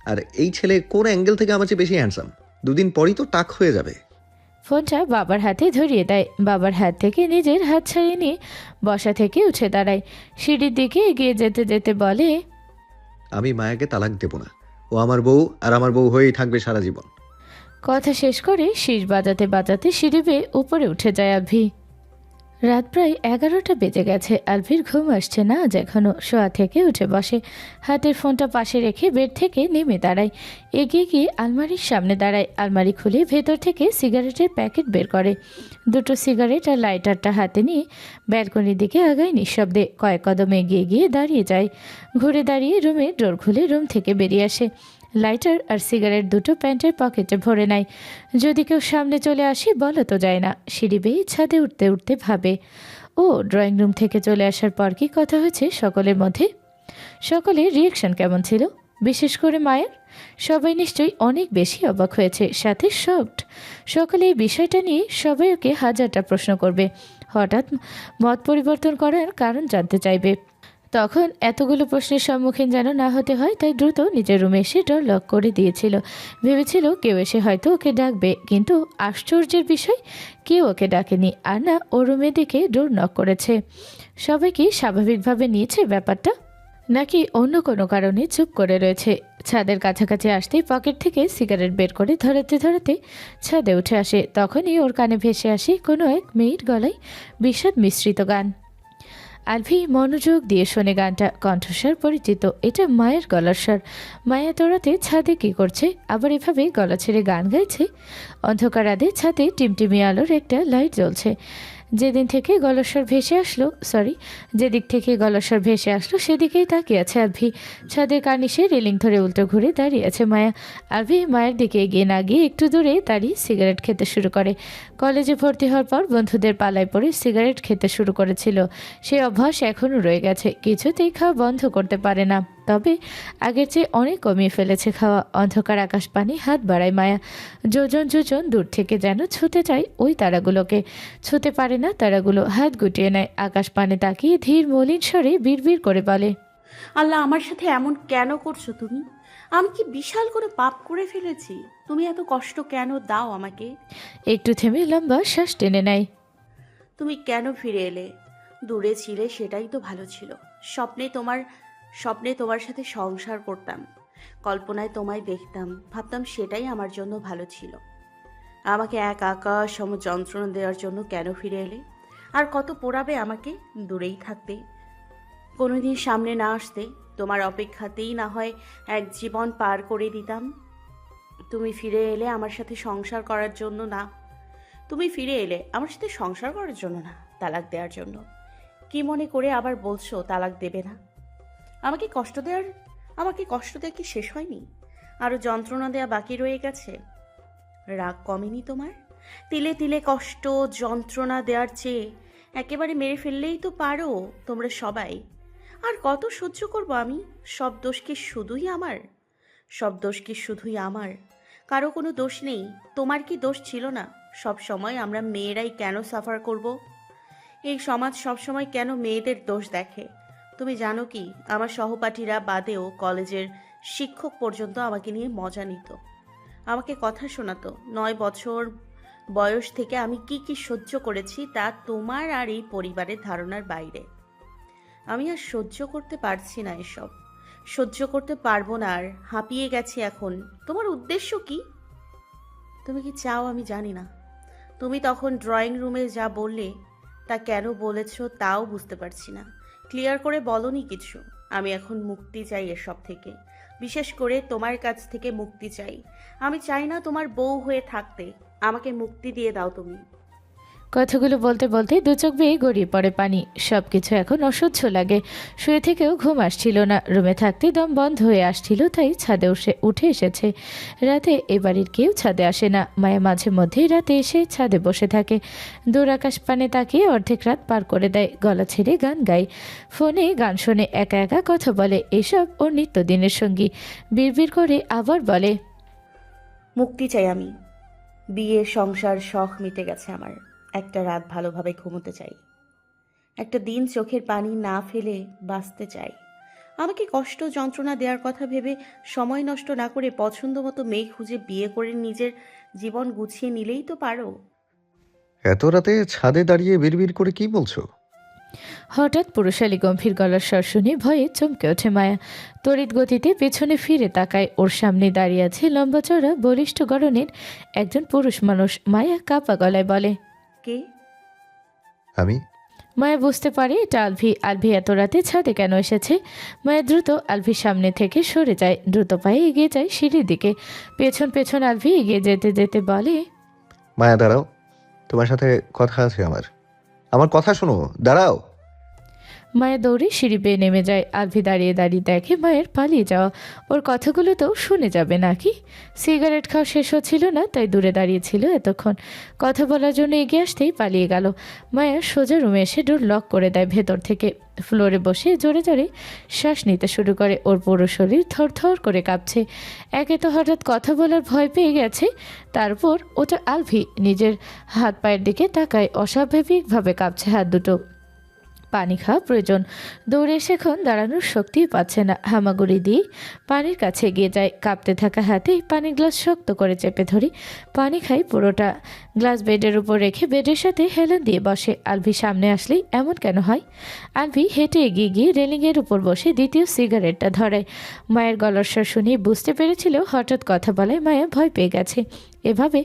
আর এই ছেলে কোন অ্যাঙ্গেল থেকে আমার চেয়ে বেশি হ্যান্ডসাম? দুদিন পরই তো টাক হয়ে যাবে। ফোনটা বাবার হাতে ধরিয়ে দেয়। বাবার হাত থেকে নিজের হাত ছাড়িয়ে নিয়ে বসা থেকে উঠে দাঁড়ায়। সিঁড়ির দিকে এগিয়ে যেতে যেতে বলে, আমি মায়াকে তালাক দেব না। ও আমার বউ আর আমার বউ হয়েই থাকবে সারা জীবন। কথা শেষ করে শীষ বাজাতে বাজাতে সিঁড়ি বেয়ে উপরে উঠে যায় আলভি। রাত প্রায় 11টা বেজে গেছে। আলভির ঘুম আসছে না আজ এখনও। শোয়া থেকে উঠে বসে, হাতের ফোনটা পাশে রেখে বেড থেকে নেমে দাঁড়ায়। এগিয়ে গিয়ে আলমারির সামনে দাঁড়ায়। আলমারি খুলে ভেতর থেকে সিগারেটের প্যাকেট বের করে। 2টো সিগারেট আর লাইটারটা হাতে নিয়ে ব্যালকনির দিকে আগায় নিঃশব্দে। কয়েক কদম এগিয়ে গিয়ে দাঁড়িয়ে যায়। ঘুরে দাঁড়িয়ে রুমের ডোর খুলে রুম থেকে বেরিয়ে আসে। লাইটার আর সিগারেট 2টো প্যান্টের পকেটে ভরে নেয়। যদি কেউ সামনে চলে আসে বলা তো যায় না। সিঁড়ি বেয়ে ছাদে উঠতে উঠতে ভাবে, ও ড্রয়িং রুম থেকে চলে আসার পর কি কথা হয়েছে সকলের মধ্যে? সকলের রিয়াকশন কেমন ছিল, বিশেষ করে মায়ের? সবাই নিশ্চয়ই অনেক বেশি অবাক হয়েছে, সাথে শকড। সকলে এই বিষয়টা নিয়ে সবাই ওকে হাজারটা প্রশ্ন করবে। হঠাৎ মত পরিবর্তন করার কারণ জানতে চাইবে। তখন এতগুলো প্রশ্নের সম্মুখীন যেন না হতে হয়, তাই দ্রুত নিজের রুমে এসে ডোর লক করে দিয়েছিল। ভেবেছিল কেউ এসে হয়তো ওকে ডাকবে, কিন্তু আশ্চর্যের বিষয় কেউ ওকে ডাকেনি। আর না, ও রুমে দিকে ডোর নক করেছে। সবাই কি স্বাভাবিকভাবে নিয়েছে ব্যাপারটা, নাকি অন্য কোনো কারণে চুপ করে রয়েছে? ছাদের কাছাকাছি আসতেই পকেট থেকে সিগারেট বের করে ধরাতে ধরাতে ছাদে উঠে আসে। তখনই ওর কানে ভেসে আসে কোনো এক মেয়ের গলায় বিষাদ মিশ্রিত গান। আলভি মনোযোগ দিয়ে শোনে গানটা। কণ্ঠস্বর পরিচিত, এটা মায়ের গলার স্বর। মায়া তোরাতে ছাদে কি করছে, আবার এভাবে গলা ছেড়ে গান গাইছে? অন্ধকার রাতে ছাদে টিমটিমি আলোর একটা লাইট জ্বলছে। যেদিক থেকে গলাস্বর ভেসে আসলো সেদিকেই তাকিয়ে আছে আলভি। ছাদের কার্নিশে রেলিং ধরে উল্টো ঘুরে দাঁড়িয়ে আছে মায়া। আলভি মায়ের দিকে এগিয়ে না গিয়ে একটু দূরে দাঁড়িয়ে সিগারেট খেতে শুরু করে। কলেজে ভর্তি হওয়ার পর বন্ধুদের পালায় পড়ে সিগারেট খেতে শুরু করেছিল। সেই অভ্যাস এখনও রয়ে গেছে, কিছুতেই খাওয়া বন্ধ করতে পারে না। তবে আগের চেয়ে অনেক কমিয়ে ফেলেছে খাওয়া। অন্ধকার আকাশ পানে হাত বাড়ায় মায়া। যোজন যোজন দূর থেকে যেন ছুঁতে চায় ওই তারাগুলোকে, ছুঁতে পারে না তারাগুলো। হাত গুটিয়ে নেয়, আকাশ পানে তাকিয়ে ধীর মলিন স্বরে বিড়বিড় করে বলে, আল্লাহ, আমার সাথে এমন কেন করছো তুমি? আমি কি বিশাল করে পাপ করে ফেলেছি? তুমি এত কষ্ট কেন দাও আমাকে? একটু থেমে লম্বা শ্বাস টেনে নেয়। তুমি কেন ফিরে এলে? দূরে ছিলে সেটাই তো ভালো ছিল। স্বপ্নে তোমার সাথে সংসার করতাম, কল্পনায় তোমায় দেখতাম, ভাবতাম সেটাই আমার জন্য ভালো ছিল। আমাকে এক আকাশ সম যন্ত্রণা দেওয়ার জন্য কেন ফিরে এলে? আর কত পোড়াবে আমাকে দূরেই থাকতে, কোনোদিন সামনে না আসতে? তোমার অপেক্ষাতেই না হয় এক জীবন পার করে দিতাম। তুমি ফিরে এলে আমার সাথে সংসার করার জন্য না। তুমি ফিরে এলে আমার সাথে সংসার করার জন্য না, তালাক দেওয়ার জন্য। কি মনে করে আবার বলছো তালাক দেবে না? আমাকে কষ্ট দেওয়া কি শেষ হয়নি? আরো যন্ত্রণা দেওয়া বাকি রয়ে গেছে। রাগ কমেনি তোমার? তিলে তিলে কষ্ট যন্ত্রণা দেওয়ার চেয়ে একেবারে মেরে ফেললেই তো পারো তোমরা সবাই। আর কত সহ্য করব আমি? সব দোষ কি শুধুই আমার? কারো কোনো দোষ নেই? তোমার কি দোষ ছিল না? সব সময় আমরা মেয়েরাই কেন সাফার করব? এই সমাজ সব সময় কেন মেয়েদের দোষ দেখে? তুমি জানো কি, আমার সহপাঠীরা বাদেও কলেজের শিক্ষক পর্যন্ত আমাকে নিয়ে মজা নিত, আমাকে কথা শোনাতো। 9 বছর বয়স থেকে আমি কি কি সহ্য করেছি তা তোমার আর এই পরিবারের ধারণার বাইরে। আমি আর সহ্য করতে পারছি না, এসব সহ্য করতে পারবো না আর। হাঁপিয়ে গেছি এখন। তোমার উদ্দেশ্য কি? তুমি কি চাও আমি জানি না। তুমি তখন ড্রয়িং রুমে যা বললে তা কেন বলেছো তাও বুঝতে পারছি না, ক্লিয়ার করে বলনি কিছু। আমি এখন মুক্তি চাই এসব থেকে, বিশেষ করে তোমার কাছ থেকে মুক্তি চাই। আমি চাই না তোমার বউ হয়ে থাকতে। আমাকে মুক্তি দিয়ে দাও তুমি। কথাগুলো বলতে বলতে দু চোখ বেয়ে গড়িয়ে পড়ে পানি। সবকিছু এখন অসহ্য লাগে। শুয়ে থেকেও ঘুম আসছিল না। রুমে থাকতে দম বন্ধ হয়ে আসছিল, তাই ছাদে উঠে এসেছে। রাতে এ বাড়ির কেউ ছাদে আসে না। মায়া মাঝে মধ্যেই রাতে এসে ছাদে বসে থাকে। দূর আকাশ পানে তাকিয়ে অর্ধেক রাত পার করে দেয়। গলা ছেড়ে গান গায়, ফোনে গান শোনে, একা একা কথা বলে। এসব ওর নিত্যদিনের সঙ্গী। বিড়বিড় করে আবার বলে, মুক্তি চাই আমি। বিয়ে, সংসার, শখ মিটে গেছে আমার। একটা রাত ভালোভাবে ঘুমোতে চাই। একটা দিন চোখের পানি না ফেলে বাঁচতে চাই। আমাকে কষ্ট যন্ত্রণা দেওয়ার কথা ভেবে সময় নষ্ট না করে পছন্দ মতো মেয়ে খুঁজে বিয়ে করে নিজের জীবন গুছিয়ে নিলেই তো পারো। এত রাতে ছাদে দাঁড়িয়ে বিড়বিড় করে কি বলছো? হঠাৎ পুরুষালী গম্ভীর গলার স্বর শুনে ভয়ে চমকে ওঠে মায়া। তড়িৎ গতিতে পেছনে ফিরে তাকায়। ওর সামনে দাঁড়িয়ে আছে লম্বা চড়া বলিষ্ঠ গড়নের একজন পুরুষ মানুষ। মায়া কাঁপা গলায় বলে, কে? আমি? মায়া বুঝতে পারে এটা আলভি। আলভি এত রাতে ছাদে কেন এসেছে। মায়া দ্রুত আলভির সামনে থেকে সরে যায়, দ্রুত পায়ে এগিয়ে যায় সিঁড়ির দিকে। পেছন পেছন আলভি এগিয়ে যেতে যেতে বলে, মায়া দাঁড়াও, তোমার সাথে কথা আছে আমার। আমার কথা শোনো, দাঁড়াও। মায়া দৌড়ে সিঁড়ি বেয়ে নেমে যায়। আলভি দাঁড়িয়ে দাঁড়িয়ে দেখে মায়ের পালিয়ে যাওয়া। ওর কথাগুলো তো শুনে যাবে নাকি। সিগারেট খাওয়া শেষ হচ্ছিল না, তাই দূরে দাঁড়িয়েছিল এতক্ষণ। কথা বলার জন্য এগিয়ে আসতেই পালিয়ে গেল। মায়া সোজা রুমে এসে ডোর লক করে দেয় ভেতর থেকে। ফ্লোরে বসে জোরে জোরে শ্বাস নিতে শুরু করে। ওর পুরো শরীর থরথর করে কাঁপছে। একে তো হঠাৎ কথা বলার ভয় পেয়ে গেছে, তারপর ওটা আলভি। নিজের হাত পায়ের দিকে তাকায়, অস্বাভাবিকভাবে কাঁপছে হাত দুটো। পানি খাওয়া প্রয়োজন। দৌড়ে এসেক্ষণ দাঁড়ানোর শক্তিই পাচ্ছে না। হামাগুড়ি দিয়ে পানির কাছে এগিয়ে যায়। কাঁপতে থাকা হাতে পানির গ্লাস শক্ত করে চেপে ধরি। পানি খাই পুরোটা। গ্লাস বেডের উপর রেখে বেডের সাথে হেলান দিয়ে বসে। আলভি সামনে আসলেই এমন কেন হয়? আলভি হেঁটে এগিয়ে গিয়ে রেলিংয়ের উপর বসে দ্বিতীয় সিগারেটটা ধরায়। মায়ের গলার স্বর শুনে বুঝতে পেরেছিল হঠাৎ কথা বলায় মায়া ভয় পেয়ে গেছে। এভাবে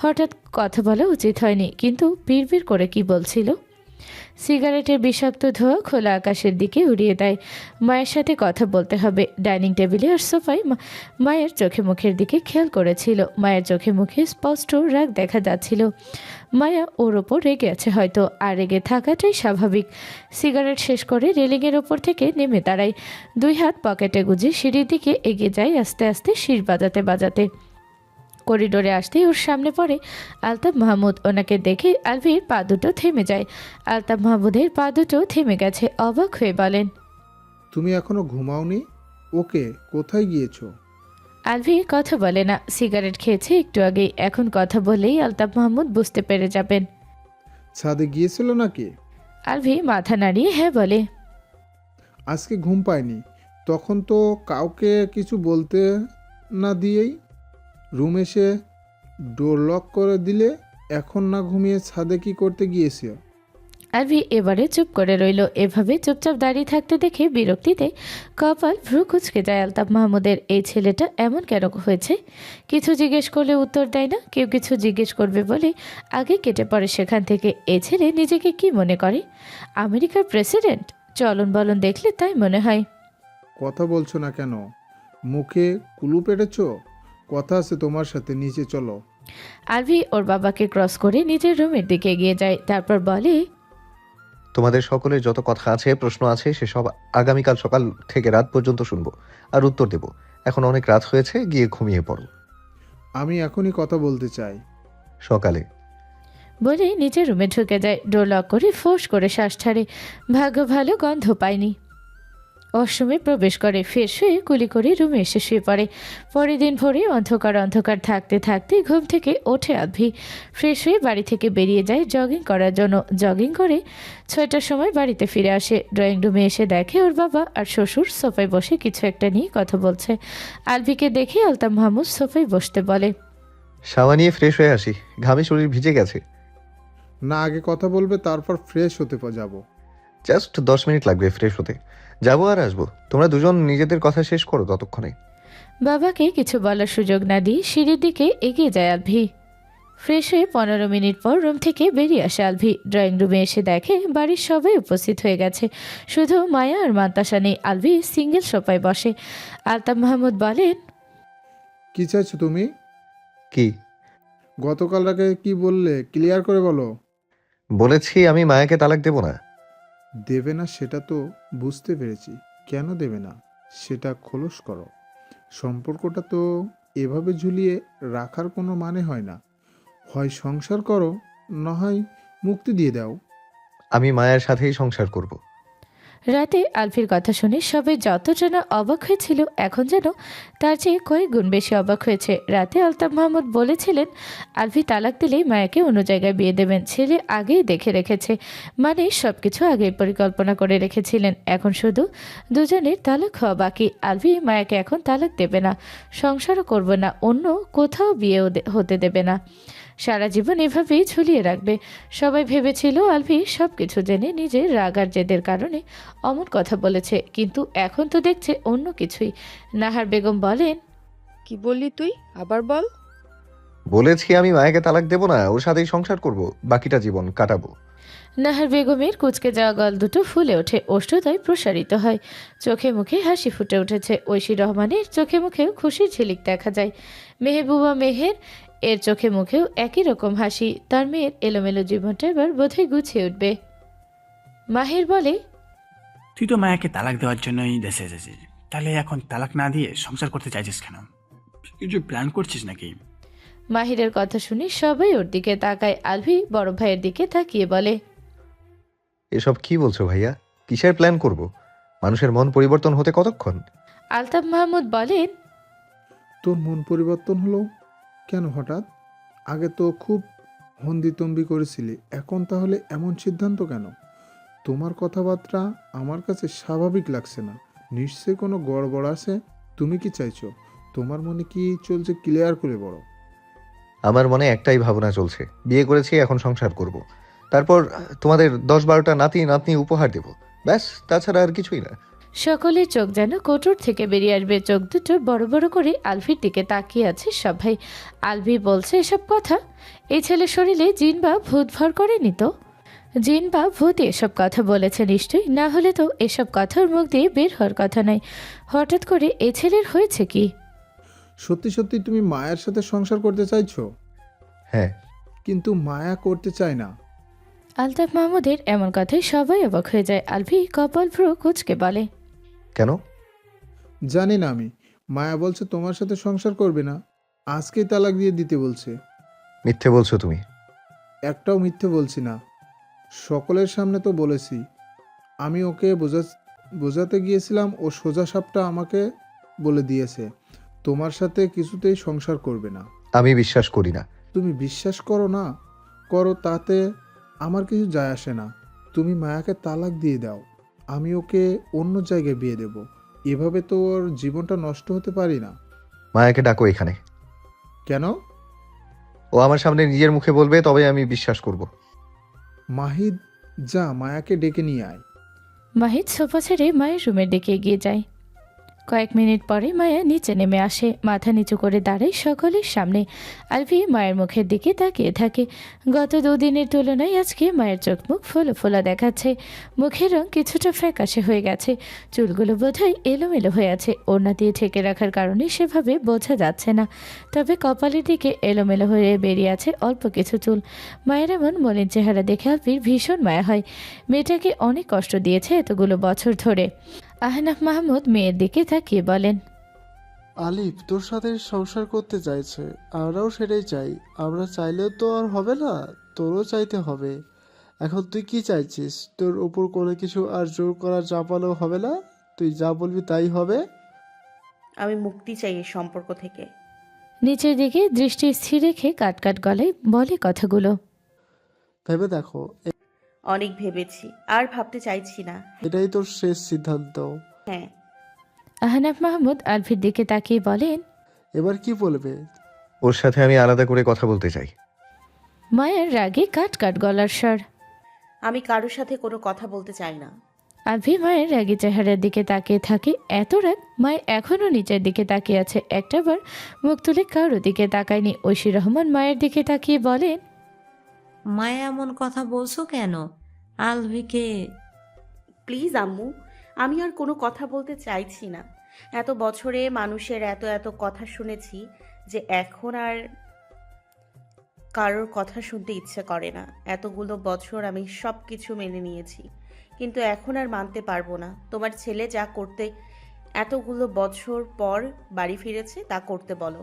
হঠাৎ কথা বলা উচিত হয়নি, কিন্তু বিড়বিড় করে কি বলছিল। সিগারেটের বিষাক্ত ধোঁয়া খোলা আকাশের দিকে উড়িয়ে দেয়। মায়ের সাথে কথা বলতে হবে। ডাইনিং টেবিলে আর সোফায় মায়ের চোখে মুখের দিকে খেয়াল করেছিল। মায়ের চোখে মুখে স্পষ্ট রাগ দেখা যাচ্ছিল। মায়া ওর ওপর রেগে আছে হয়তো, আর রেগে থাকাটাই স্বাভাবিক। সিগারেট শেষ করে রেলিংয়ের ওপর থেকে নেমে দাঁড়ায়। দুই হাত পকেটে গুজে সিঁড়ির দিকে এগিয়ে যায় আস্তে আস্তে সিঁড়ি বাজাতে বাজাতে। করিডোরে আসতেই ওর সামনে পড়ে আলতাফ মাহমুদ। ওনাকে দেখে আলভির পা দুটো থেমে যায়। আলতাফ মাহমুদের পা দুটো থেমে গেছে। অবাক হয়ে বলেন, তুমি এখনো ঘুমাওনি? ওকে, কোথায় গিয়েছো? আলভি কথা বলে না। সিগারেট খেয়েছে একটু আগেই। এখন কথা বলেই আলতাফ মাহমুদ বুঝতে পেরে যাবেন। ছাদে গিয়েছিল নাকি? আলভি মাথা নাড়িয়ে হ্যাঁ বলে। আজকে ঘুম পায়নি? তখন তো কাউকে কিছু বলতে না দিয়েই রুম এসে ডোর লক করে দিলে। এখন না ঘুমিয়ে ছাদে কি করতে গিয়েছিল? আলভি এবারে চুপ করে রইল। এভাবে চুপচাপ দাঁড়িয়ে থাকতে দেখে বিরক্তিতে কপাল ভ্রু কুঁচকে যায় আলতাফ মাহমুদের। এই ছেলেটা এমন কেন হয়েছে? কিছু জিজ্ঞেস করলে উত্তর দেয় না। কেউ কিছু জিজ্ঞেস করবে বলে আগে কেটে পড়ে সেখান থেকে। এই ছেলে নিজেকে কি মনে করে? আমেরিকার প্রেসিডেন্ট? চলন বলন দেখলে তাই মনে হয়। কথা বলছো না কেন? মুখে কুলু পেটেছ? কথা আছে তোমার সাথে, নিচে চলো। আলভি ওর বাবাকে ক্রস করে নিজের রুমের দিকে এগিয়ে যায়। তারপর বলে, তোমাদের সকলের যত কথা আছে, প্রশ্ন আছে, সেসব আগামীকাল সকাল থেকে রাত পর্যন্ত শুনবো আর উত্তর দেব। এখন অনেক রাত হয়েছে, গিয়ে ঘুমিয়ে পড়ো। আমি এখনই কথা বলতে চাই। সকালে। বলে নিজের রুমে ঢুকে যায়। ডোর লক করে ফোঁস করে শ্বাস ছাড়ে। ভাগ্য ভালো গন্ধ পায়নি। অসময়ে প্রবেশ করে। ফ্রেশ হয়ে কুলি করে রুমে এসে শুয়ে পড়ে। পরের দিন ভোরে অন্ধকার অন্ধকার থাকতে থাকতে ঘুম থেকে ওঠে আলভি। ফ্রেশ হয়ে বাড়ি থেকে বেরিয়ে যায় জগিং করার জন্য। জগিং করে 6টার সময় বাড়িতে ফিরে আসে। ড্রয়িং রুমে এসে দেখে ওর বাবা আর শ্বশুর সোফায় বসে কিছু একটা নিয়ে কথা বলছে। আলভিকে দেখে আলতাফ মাহমুদ সোফায় বসতে বলে, সাওয়া নিয়ে ফ্রেশ হয়ে আসি, ঘামে শরীর ভিজে গেছে। না, আগে কথা বলবে, তারপর ফ্রেশ হতে যাব। জাস্ট 10 মিনিট লাগবে ফ্রেশ হতে। যাবো আর আসবো, তোমরা দুজন নিজেদের কথা শেষ করো ততক্ষণে। বাবাকে কিছু বলার সুযোগ না দিয়ে সিঁড়ির দিকে এগিয়ে যায় আলভি। ফ্রেশ হয়ে 15 মিনিট পর রুম থেকে বেরিয়ে আসে আলভি। ড্রয়িং রুমে এসে দেখে বাড়ির সবাই উপস্থিত হয়ে গেছে, শুধু মায়া আর মান্তাসা নেই। আলভি সিঙ্গেল সোফায় বসে। আলতাফ মাহমুদ বলেন, কি চাইছো তুমি? কি? গতকাল রাতে কি বললে ক্লিয়ার করে বলো। বলেছি আমি মায়াকে তালাক দেব না। দেবে না সেটা তো বুঝতে পেরেছি, কেন দেবে না সেটা খোলস করো। সম্পর্কটা তো এভাবে ঝুলিয়ে রাখার কোনো মানে হয় না। হয় সংসার করো, না হয় মুক্তি দিয়ে দাও। আমি মায়ের সাথেই সংসার করব। রাতে আলফির কথা শুনে সবাই যতটা না অবাক হয়েছিল, এখন যেন তার চেয়ে কয়েক গুণ বেশি অবাক হয়েছে। রাতে আলতাফ মাহমুদ বলেছিলেন আলফি তালাক দিলেই মায়াকে অন্য জায়গায় বিয়ে দেবেন। ছেলে আগেই দেখে রেখেছে, মানে সবকিছু আগেই পরিকল্পনা করে রেখেছিলেন। এখন শুধু দুজনের তালাক হওয়া বাকি। আলফি মায়াকে এখন তালাক দেবে না, সংসারও করবে না, অন্য কোথাও বিয়েও হতে দেবে না। সারা জীবন এভাবেই ঝুলিয়ে রাখবে। সবাই ভেবেছিল আলফি সব কিছু জেনে নিজের রাগ আর জেদের কারণে অমন কথা বলেছে, কিন্তু এখন তো দেখছে অন্য কিছুই। নাহার বেগম বলেন, কি বললি তুই, আবার বল। বলেছি আমি মায়াকে তালাক দেব না, ওর সাথেই সংসার করব, বাকিটা জীবন কাটাবো। নাহার বেগমের কুঁচকে যাওয়া গল দুটো ফুলে ওঠে, ওষ্ঠতায় প্রসারিত হয়, চোখে মুখে হাসি ফুটে উঠেছে। ঐশী রহমানের চোখে মুখেও খুশির ঝিলিক দেখা যায়। মেহবুবা মেহের এর চোখে মুখেও একই রকম হাসি। তার মেয়ের এলোমেলো জীবনটা এবার বোধহয় গুছিয়ে উঠবে। মাহির বলে, তুই তো মায়াকে তালাক দেওয়ার জন্যই দেশে এসেছিস, তাহলে এখন তালাক না দিয়ে সংসার করতে চাইছিস কেন? কিছু প্ল্যান করছিস নাকি? মাহিরের কথা শুনে সবাই ওর দিকে তাকায়। আলভি বড় ভাইয়ের দিকে তাকিয়ে বলে, এসব কি বলছো ভাইয়া? কিসের প্ল্যান করব? মানুষের মন পরিবর্তন হতে কতক্ষণ? আলতাফ মাহমুদ বলেন, তোর মন পরিবর্তন হলো কেন হঠাৎ? আগে তো খুব হন্দিতম্বি করেছিলি, এখন তাহলে এমন সিদ্ধান্ত কেন? তোমার কথাবার্তা আমার কাছে স্বাভাবিক লাগছে না। নিশ্চয়ই কোনো গড়বড় আছে। তুমি কি চাইছো? তোমার মনে কি চলছে ক্লিয়ার করে বলো। আমার মনে একটাই ভাবনা চলছে, বিয়ে করেছি, এখন সংসার করব। তারপর তোমাদের 10-12টা নাতি নাতনি উপহার দেব, ব্যাস, তাছাড়া আর কিছুই না। সকলের চোখ যেন কোটর থেকে বেরিয়ে আসবে। চোখ দুটো বড় বড় করে আলভির দিকে তাকিয়ে আছে সবাই। আলভি বলছে এসব কথা? এই ছেলের শরীরে জিন বা ভূত ভর করেনি তো? জিন বা ভূত এসব কথা বলেছে নিশ্চয়ই, না হলে তো এসব কথার মুখ দিয়ে বের হওয়ার কথা নয়। হঠাৎ করে এ ছেলের হয়েছে কি? সত্যি সত্যি তুমি মায়ের সাথে সংসার করতে চাইছো? হ্যাঁ। কিন্তু মায়া করতে চায় না। আলতাফ মাহমুদের এমন কথায় সবাই অবাক হয়ে যায়। আলভি কপাল ভ্রু কুঁচকে বলে, কেন? জানি না আমি। মায়া বলছে তোমার সাথে সংসার করবে না, আজকেই তালাক দিয়ে দিতে বলছে। মিথ্যে বলছো তুমি। একটাও মিথ্যে বলছি না, সকলের সামনে তো বলেছি। আমি ওকে বোঝাতে গিয়েছিলাম, ও সোজা সাপটা আমাকে বলে দিয়েছে তোমার সাথে কিছুতেই সংসার করবে না। আমি বিশ্বাস করি না। তুমি বিশ্বাস করো না করো, তাতে আমার কিছু যায় আসে না। তুমি মায়াকে তালাক দিয়ে দাও, আমি ওকে অন্য জায়গায় বিয়ে দেব। এভাবে তো ওর জীবনটা নষ্ট হতে পারি না। মায়াকে ডাকো এখানে। কেন? ও আমার সামনে নিজের মুখে বলবে, তবে আমি বিশ্বাস করব। মাহিদ, যা মায়াকে ডেকে নিয়ে আয়। মাহিদ সোফা ছেড়ে মায়ের রুমের দিকে এগিয়ে যায়। কয়েক মিনিট পরে মায়া নিচে নেমে আসে, মাথা নিচু করে দাঁড়ায় সকলের সামনে। আলভি মায়ের মুখের দিকে তাকিয়ে থাকে। গত 2 দিনের তুলনায় আজকে মায়ের চোখ মুখ ফোলা ফোলা দেখাচ্ছে, মুখের রং কিছুটা ফ্যাকাশে হয়ে গেছে, চুলগুলো বোধহয় এলোমেলো হয়ে আছে। ওড়না দিয়ে ঢেকে রাখার কারণে সেভাবে বোঝা যাচ্ছে না, তবে কপালের দিকে এলোমেলো হয়ে বেরিয়ে আছে অল্প কিছু চুল। মায়ের এমন মলিন চেহারা দেখে আলভির ভীষণ মায়া হয়। মেয়েটাকে অনেক কষ্ট দিয়েছে এতগুলো বছর ধরে। আহনাফ মাহমুদ মেয়ের দিকে তাকিয়ে বলেন, আলিফ তোর সাথে সংসার করতে চাইছে, আমরাও সেটাই চাই। আমরা চাইলেও তো আর হবে না, তোরও চাইতে হবে। এখন তুই কি চাইছিস? তোর উপর কোনো কিছু আর জোর করা চাপানো হবে না, তুই যা বলবি তাই হবে। আমি মুক্তি চাই এই সম্পর্ক থেকে। নিচের দিকে দৃষ্টি স্থির রেখে কাট কাট গলায় বলে কথাগুলো। ভেবে দেখো, অনেক ভেবেছি, আর ভাবতে চাইছি না। এটাই তোর শেষ সিদ্ধান্ত। হ্যাঁ। আহনাফ মাহমুদ আলভির দিকে তাকিয়ে বলেন, এবার কি বলবে? ওর সাথে আমি আলাদা করে কথা বলতে চাই। মায়ের রাগে কাট কাট গলার স্বর। আমি কারোর সাথে কোনো কথা বলতে চাই না। আলফি মায়ের রাগী চেহারার দিকে তাকিয়ে থাকে। এত রাগ, মায় এখনও নিচের দিকে তাকিয়ে আছে। একটাবার মুখ তুলে কারো দিকে তাকায়নি। ঐশী রহমান মায়ের দিকে তাকিয়ে বলেন, মায়া এমন কথা বলছো কেন? আলভিকে প্লিজ আম্মু, আমি আর কোনো কথা বলতে চাইছি না। এত বছরে মানুষের এত এত কথা শুনেছি যে এখন আর কারোর কথা শুনতে ইচ্ছে করে না। এতগুলো বছর আমি সব কিছু মেনে নিয়েছি, কিন্তু এখন আর মানতে পারবো না। তোমার ছেলে যা করতে এতগুলো বছর পর বাড়ি ফিরেছে তা করতে বলো।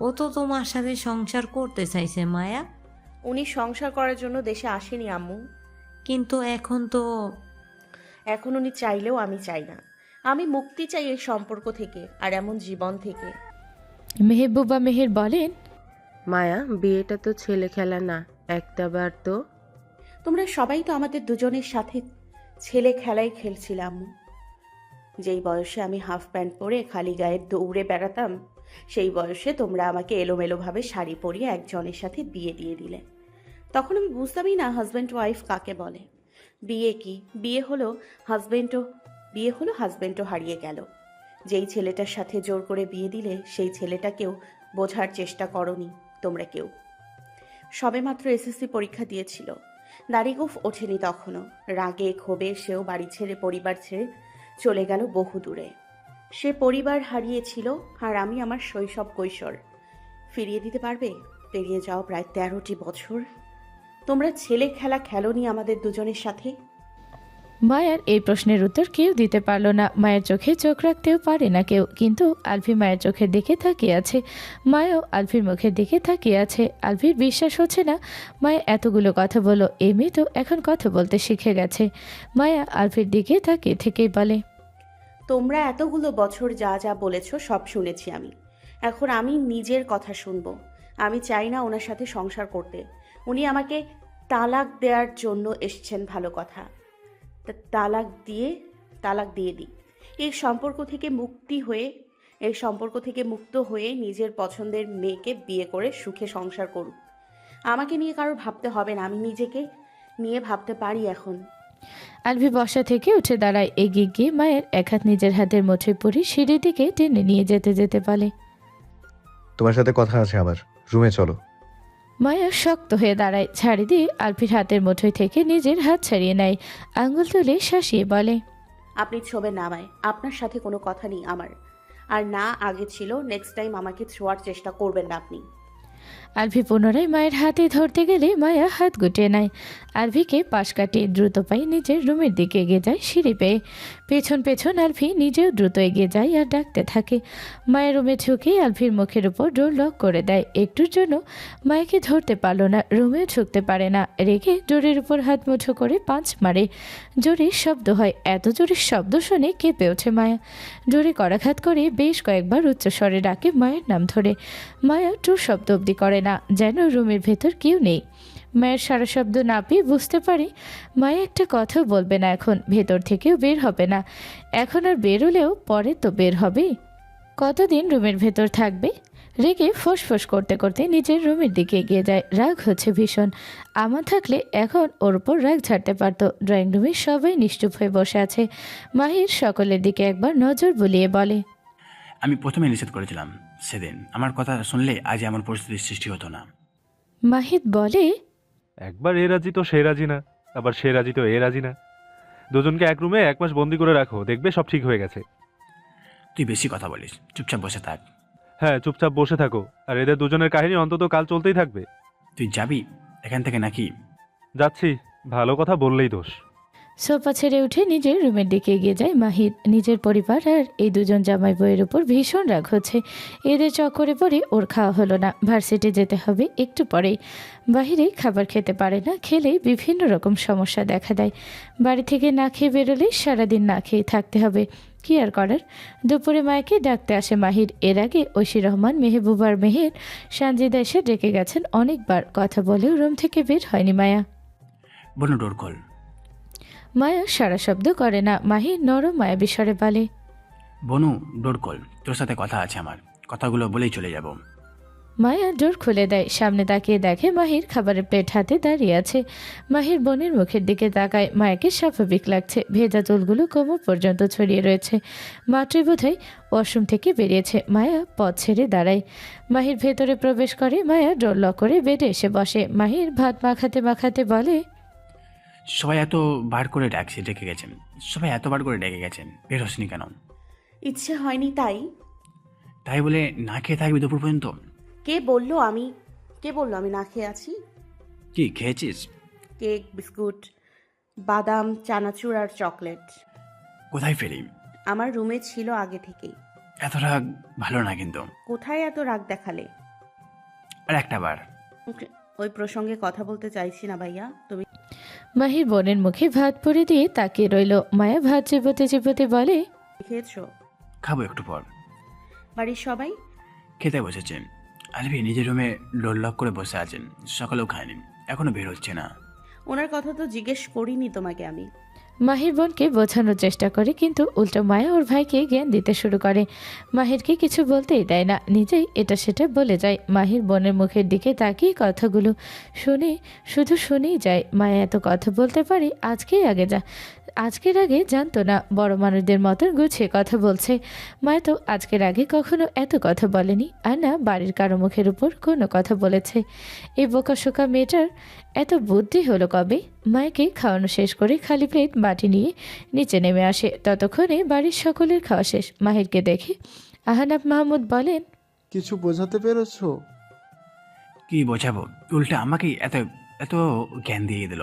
ও তো তোমার সাথে সংসার করতে চাইছে মায়া। উনি সংসার করার জন্য দেশে আসেনি আম্মু। কিন্তু এখন তো এখন উনি চাইলেও আমি চাই না। আমি মুক্তি চাই এই সম্পর্ক থেকে আর এমন জীবন থেকে। মেহবুবা মেহের বলেন, মায়া, বিয়েটা তো ছেলে খেলা না, একটা বার তো। তোমরা সবাই তো আমাদের দুজনের সাথে ছেলে খেলাই খেলছিলাম। যেই বয়সে আমি হাফ প্যান্ট পরে খালি গায়ে দৌড়ে বেড়াতাম, সেই বয়সে তোমরা আমাকে এলোমেলোভাবে শাড়ি পরিয়ে একজনের সাথে বিয়ে দিয়ে দিলে। তখন আমি বুঝতামই না হাজব্যান্ড ওয়াইফ কাকে বলে। বিয়ে কি? বিয়ে হলো হাজব্যান্ডও হারিয়ে গেল। যেই ছেলেটার সাথে জোর করে বিয়ে দিলে সেই ছেলেটাকেও বোঝার চেষ্টা করনি তোমরা কেউ। সবেমাত্র এসএসসি পরীক্ষা দিয়েছিল, দাড়িগোফ ওঠেনি তখনও। রাগে ক্ষোভে সেও বাড়ি ছেড়ে পরিবার ছেড়ে চলে গেল বহু দূরে। সে পরিবার হারিয়েছিল আর আমি আমার শৈশব কৈশোর ফিরিয়ে দিতে পারবে? পেরিয়ে যাও প্রায় 13টি বছর। তোমরা ছেলে খেলা খেলোনি আমাদের দুজনের সাথে। মায়ার এই প্রশ্নের উত্তর কেউ দিতে পারল না। মায়ের চোখে চোখ রাখতেও পারে না কেউ, কিন্তু আলফি মায়ের চোখের দিকে তাকিয়ে আছে। মায়াও আলফির মুখের দিকে তাকিয়ে আছে। আলফির বিশ্বাস হচ্ছে না মায়া এতগুলো কথা বলো। এই মেয়ে তো এখন কথা বলতে শিখে গেছে। মায়া আলফির দিকে তাকিয়ে থেকেই বলে, তোমরা এতগুলো বছর যা যা বলেছ সব শুনেছি আমি। এখন আমি নিজের কথা শুনবো। আমি চাই না ওনার সাথে সংসার করতে। উনি আমাকে তালাক দেওয়ার জন্য এসছেন, ভালো কথা। তালাক দিয়ে দিই। এই সম্পর্ক থেকে মুক্ত হয়ে নিজের পছন্দের মেয়েকে বিয়ে করে সুখে সংসার করুক। আমাকে নিয়ে কারোর ভাবতে হবে না, আমি নিজেকে নিয়ে ভাবতে পারি এখন। আলফি বসা থেকে উঠে দাঁড়ায়। এগিয়ে গিয়ে মায়ের এক হাত নিজের হাতের মুঠোয় পরে সিঁড়ির দিকে টেনে নিয়ে যেতে যেতে বলে, তোমার সাথে কথা আছে আমার, রুমে চলো। মায়া শক্ত হয়ে দাঁড়ায়। ছাড়ি দিয়ে আলফির হাতের মুঠোয় থেকে নিজের হাত ছাড়িয়ে নেয়। আঙুল তুলে শাসিয়ে বলে, আপনি ছোবেন না আমায়। আপনার সাথে কোনো কথা নেই আমার, আর না আগে ছিল। নেক্সট টাইম আমাকে ছোঁয়ার চেষ্টা করবেন না আপনি। আলফি পুনরায় মায়ের হাতে ধরতে গেলে মায়া হাত গুটিয়ে নেয়। আলফিকে পাশ কাটিয়ে দ্রুত পায়ে নিজের রুমের দিকে এগিয়ে যায় সিঁড়ি পেয়ে। পেছন পেছন আলফি নিজেও দ্রুত এগিয়ে যায় আর ডাকতে থাকে। মায়ের রুমে ঢুকে আলফির মুখের উপর ডোর লক করে দেয়। একটুর জন্য মায়াকে ধরতে পারল না, রুমেও ঢুকতে পারে না। রেগে ডোরের উপর হাত মুঠো করে পাঁচ মারে। জোরে শব্দ হয়। এত জোরে শব্দ শুনে কেঁপে ওঠে মায়া। জোরে করাঘাত করে বেশ কয়েকবার উচ্চস্বরে ডাকে মায়ের নাম ধরে। মায়া টু শব্দ অবধি করে না, যেন রুমের ভেতর কেউ নেই। মায়ের সারা শব্দ না পেয়ে বুঝতে পারি মায়া একটা কথাও বলবে না এখন, ভেতর থেকেও বের হবে না। এখন আর বেরোলেও পরে তো বের হবে। কতদিন রুমের ভেতর থাকবে? রেগে ফোঁস করতে করতে নিজের রুমের দিকে এগিয়ে যায়। রাগ হচ্ছে ভীষণ। আমার থাকলে এখন ওর উপর রাগ ঝাড়তে পারতো। ড্রয়িং রুমে সবাই নিশ্চুপ হয়ে বসে আছে। মাহির সকলের দিকে একবার নজর বুলিয়ে বলে, আমি প্রথমে নিষেধ করেছিলাম সেদিন। আমার কথা শুনলে আজ এমন পরিস্থিতির সৃষ্টি হতো না। মাহিদ বলে, একবার এ রাজি তো সে রাজি না, আবার সে রাজি তো এ রাজি না। দুজনকে এক রুমে 1 মাস বন্দি করে রাখো, দেখবে সব ঠিক হয়ে গেছে। তুই বেশি কথা বলিস, চুপচাপ বসে থাক। হ্যাঁ, চুপচাপ বসে থাকো, আর এদের দুজনের কাহিনী অন্তত কাল চলতেই থাকবে। তুই যাবি এখান থেকে নাকি? যাচ্ছি, ভালো কথা বললেই দোষ। সোফা ছেড়ে উঠে নিজের রুমের দিকে এগিয়ে যায় মাহিদ। নিজের পরিবার আর এই দুজন জামাই বইয়ের উপর ভীষণ রাগ হচ্ছে। এদের চক্করে পড়ে ওর খাওয়া হলো না। ভার্সিটি যেতে হবে একটু পরেই। বাইরে খাবার খেতে পারে না, খেলেই বিভিন্ন রকম সমস্যা দেখা দেয়। বাড়ি থেকে না খেয়ে বেরোলে সারাদিন না খেয়ে থাকতে হবে। কি আর করার। দুপুরে মায়াকে ডাকতে আসে মাহির। এর আগে ঐশী রহমান, মেহবুবার মেহের, সানজিদা এসে ডেকে গেছেন অনেকবার। কথা বলেও রুম থেকে বের হয়নি মায়া। বনু ডোর খোল। মায়া সারা শব্দ করে না। মাহির নরম মায়াবী স্বরে বলে, বনু ডোর খোল, তোর সাথে কথা আছে আমার, কথাগুলো বলেই চলে যাব। মায়া ডোর খুলে দেয়। সামনে তাকিয়ে দেখে মাহির খাবারের প্লেট হাতে দাঁড়িয়ে আছে। মাহির বোনের মুখের দিকে তাকায়। মায়াকে স্বাভাবিক লাগছে। ভেজা চুলগুলো কোমর পর্যন্ত ছড়িয়ে রয়েছে। মাত্রই বোধহয় ওয়াশরুম থেকে বেরিয়েছে। মায়া পথ ছেড়ে দাঁড়ায়। মাহির ভেতরে প্রবেশ করে। মায়া ডোর লক করে বেডে এসে বসে। মাহির ভাত মাখাতে মাখাতে বলে, সবাই এত বার করে ডেকে গেছেন, সবাই এতবার করে ডেকে গেছেন, বের হসনি কেন? ইচ্ছে হয়নি তাই। তাই বলে না খেয়ে থাকবি দুপুর পর্যন্ত? কে বললো আমি না খেয়ে আছি? কি খেয়েছিস? কেক, বিস্কুট, বাদাম, চানাচুর আর চকলেট। কোথায় ফেরি? আমার রুমে ছিল আগে থেকেই। এত রাগ ভালো না কিন্তু। কোথায় এত রাগ দেখালে? আর একটা বার। ওই প্রসঙ্গে কথা বলতে চাইছি না ভাইয়া। তুমি মাহির বোনের মুখে ভাত পরে দিয়ে তাকিয়ে রইল। মায়া ভাত চিবোতে চিবোতে বলে, খেয়েছো? খাবো একটু পর। বাড়ির সবাই? খেতে বসেছেন। আলভি নিজের রুমে ডোর লক করে বসে আছেন। সকালেও খায়নি, এখনো বের হচ্ছে না। ওনার কথা তো জিজ্ঞেস করিনি তোমাকে আমি। মাহির বোনকে বোঝানোর চেষ্টা করে, কিন্তু উল্টো মায়া ওর ভাইকে জ্ঞান দিতে শুরু করে। মাহিরকে কিছু বলতেই দেয় না, নিজেই এটা সেটা বলে যায়। মাহির বোনের মুখের দিকে তাকিয়ে কথাগুলো শুনে শুধু শুনেই যায়। মায়া এত কথা বলতে পারে আজকের আগে জানতো না। বড় মানুষদের মতন গুছিয়ে কথা বলছে। মায়া তো আজকের আগে কখনো এত কথা বলেনি, আর না বাড়ির কারো মুখের উপর কোনো কথা বলেছে। এই বোকাশোকা মেয়েটার এত বুদ্ধি হলো কবে? মায়াকে খাওয়ানো শেষ করে খালি প্লেট বাটি নিয়ে নিচে নেমে আসে। ততক্ষণে বাড়ির সকলের খাওয়া শেষ। মাহিরকে দেখে আহনাব মাহমুদ বলেন, কিছু বোঝাতে পেরেছো? কি বোঝাবো? উল্টে আমাকেই এত এত জ্ঞান দিয়ে দিল।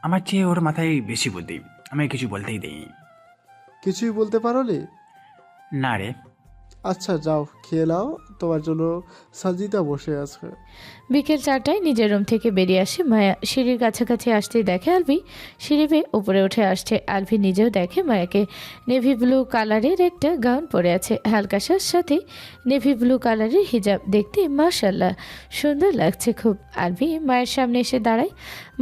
আমার চেয়ে ওর মাথায় বেশি বুদ্ধি। আমি কিছু বলতেই দেইনি। কিছুই বলতে পারোনি? না রে। আচ্ছা যাও খেয়ে নাও, তোমার জন্য সাজিদা বসে আছে। বিকেল 4টায় নিজের রুম থেকে বেরিয়ে আসে মায়া। সিঁড়ির কাছাকাছি আসতেই দেখে আলভি সিঁড়ি বেয়ে উপরে উঠে আসছে। আলভি নিজেও দেখে মায়াকে। নেভি ব্লু কালারের একটা গাউন পরে আছে, হালকাসার সাথে নেভি ব্লু কালারের হিজাব। দেখতে মাশাআল্লাহ সুন্দর লাগছে খুব। আলভি মায়ের সামনে এসে দাঁড়ায়।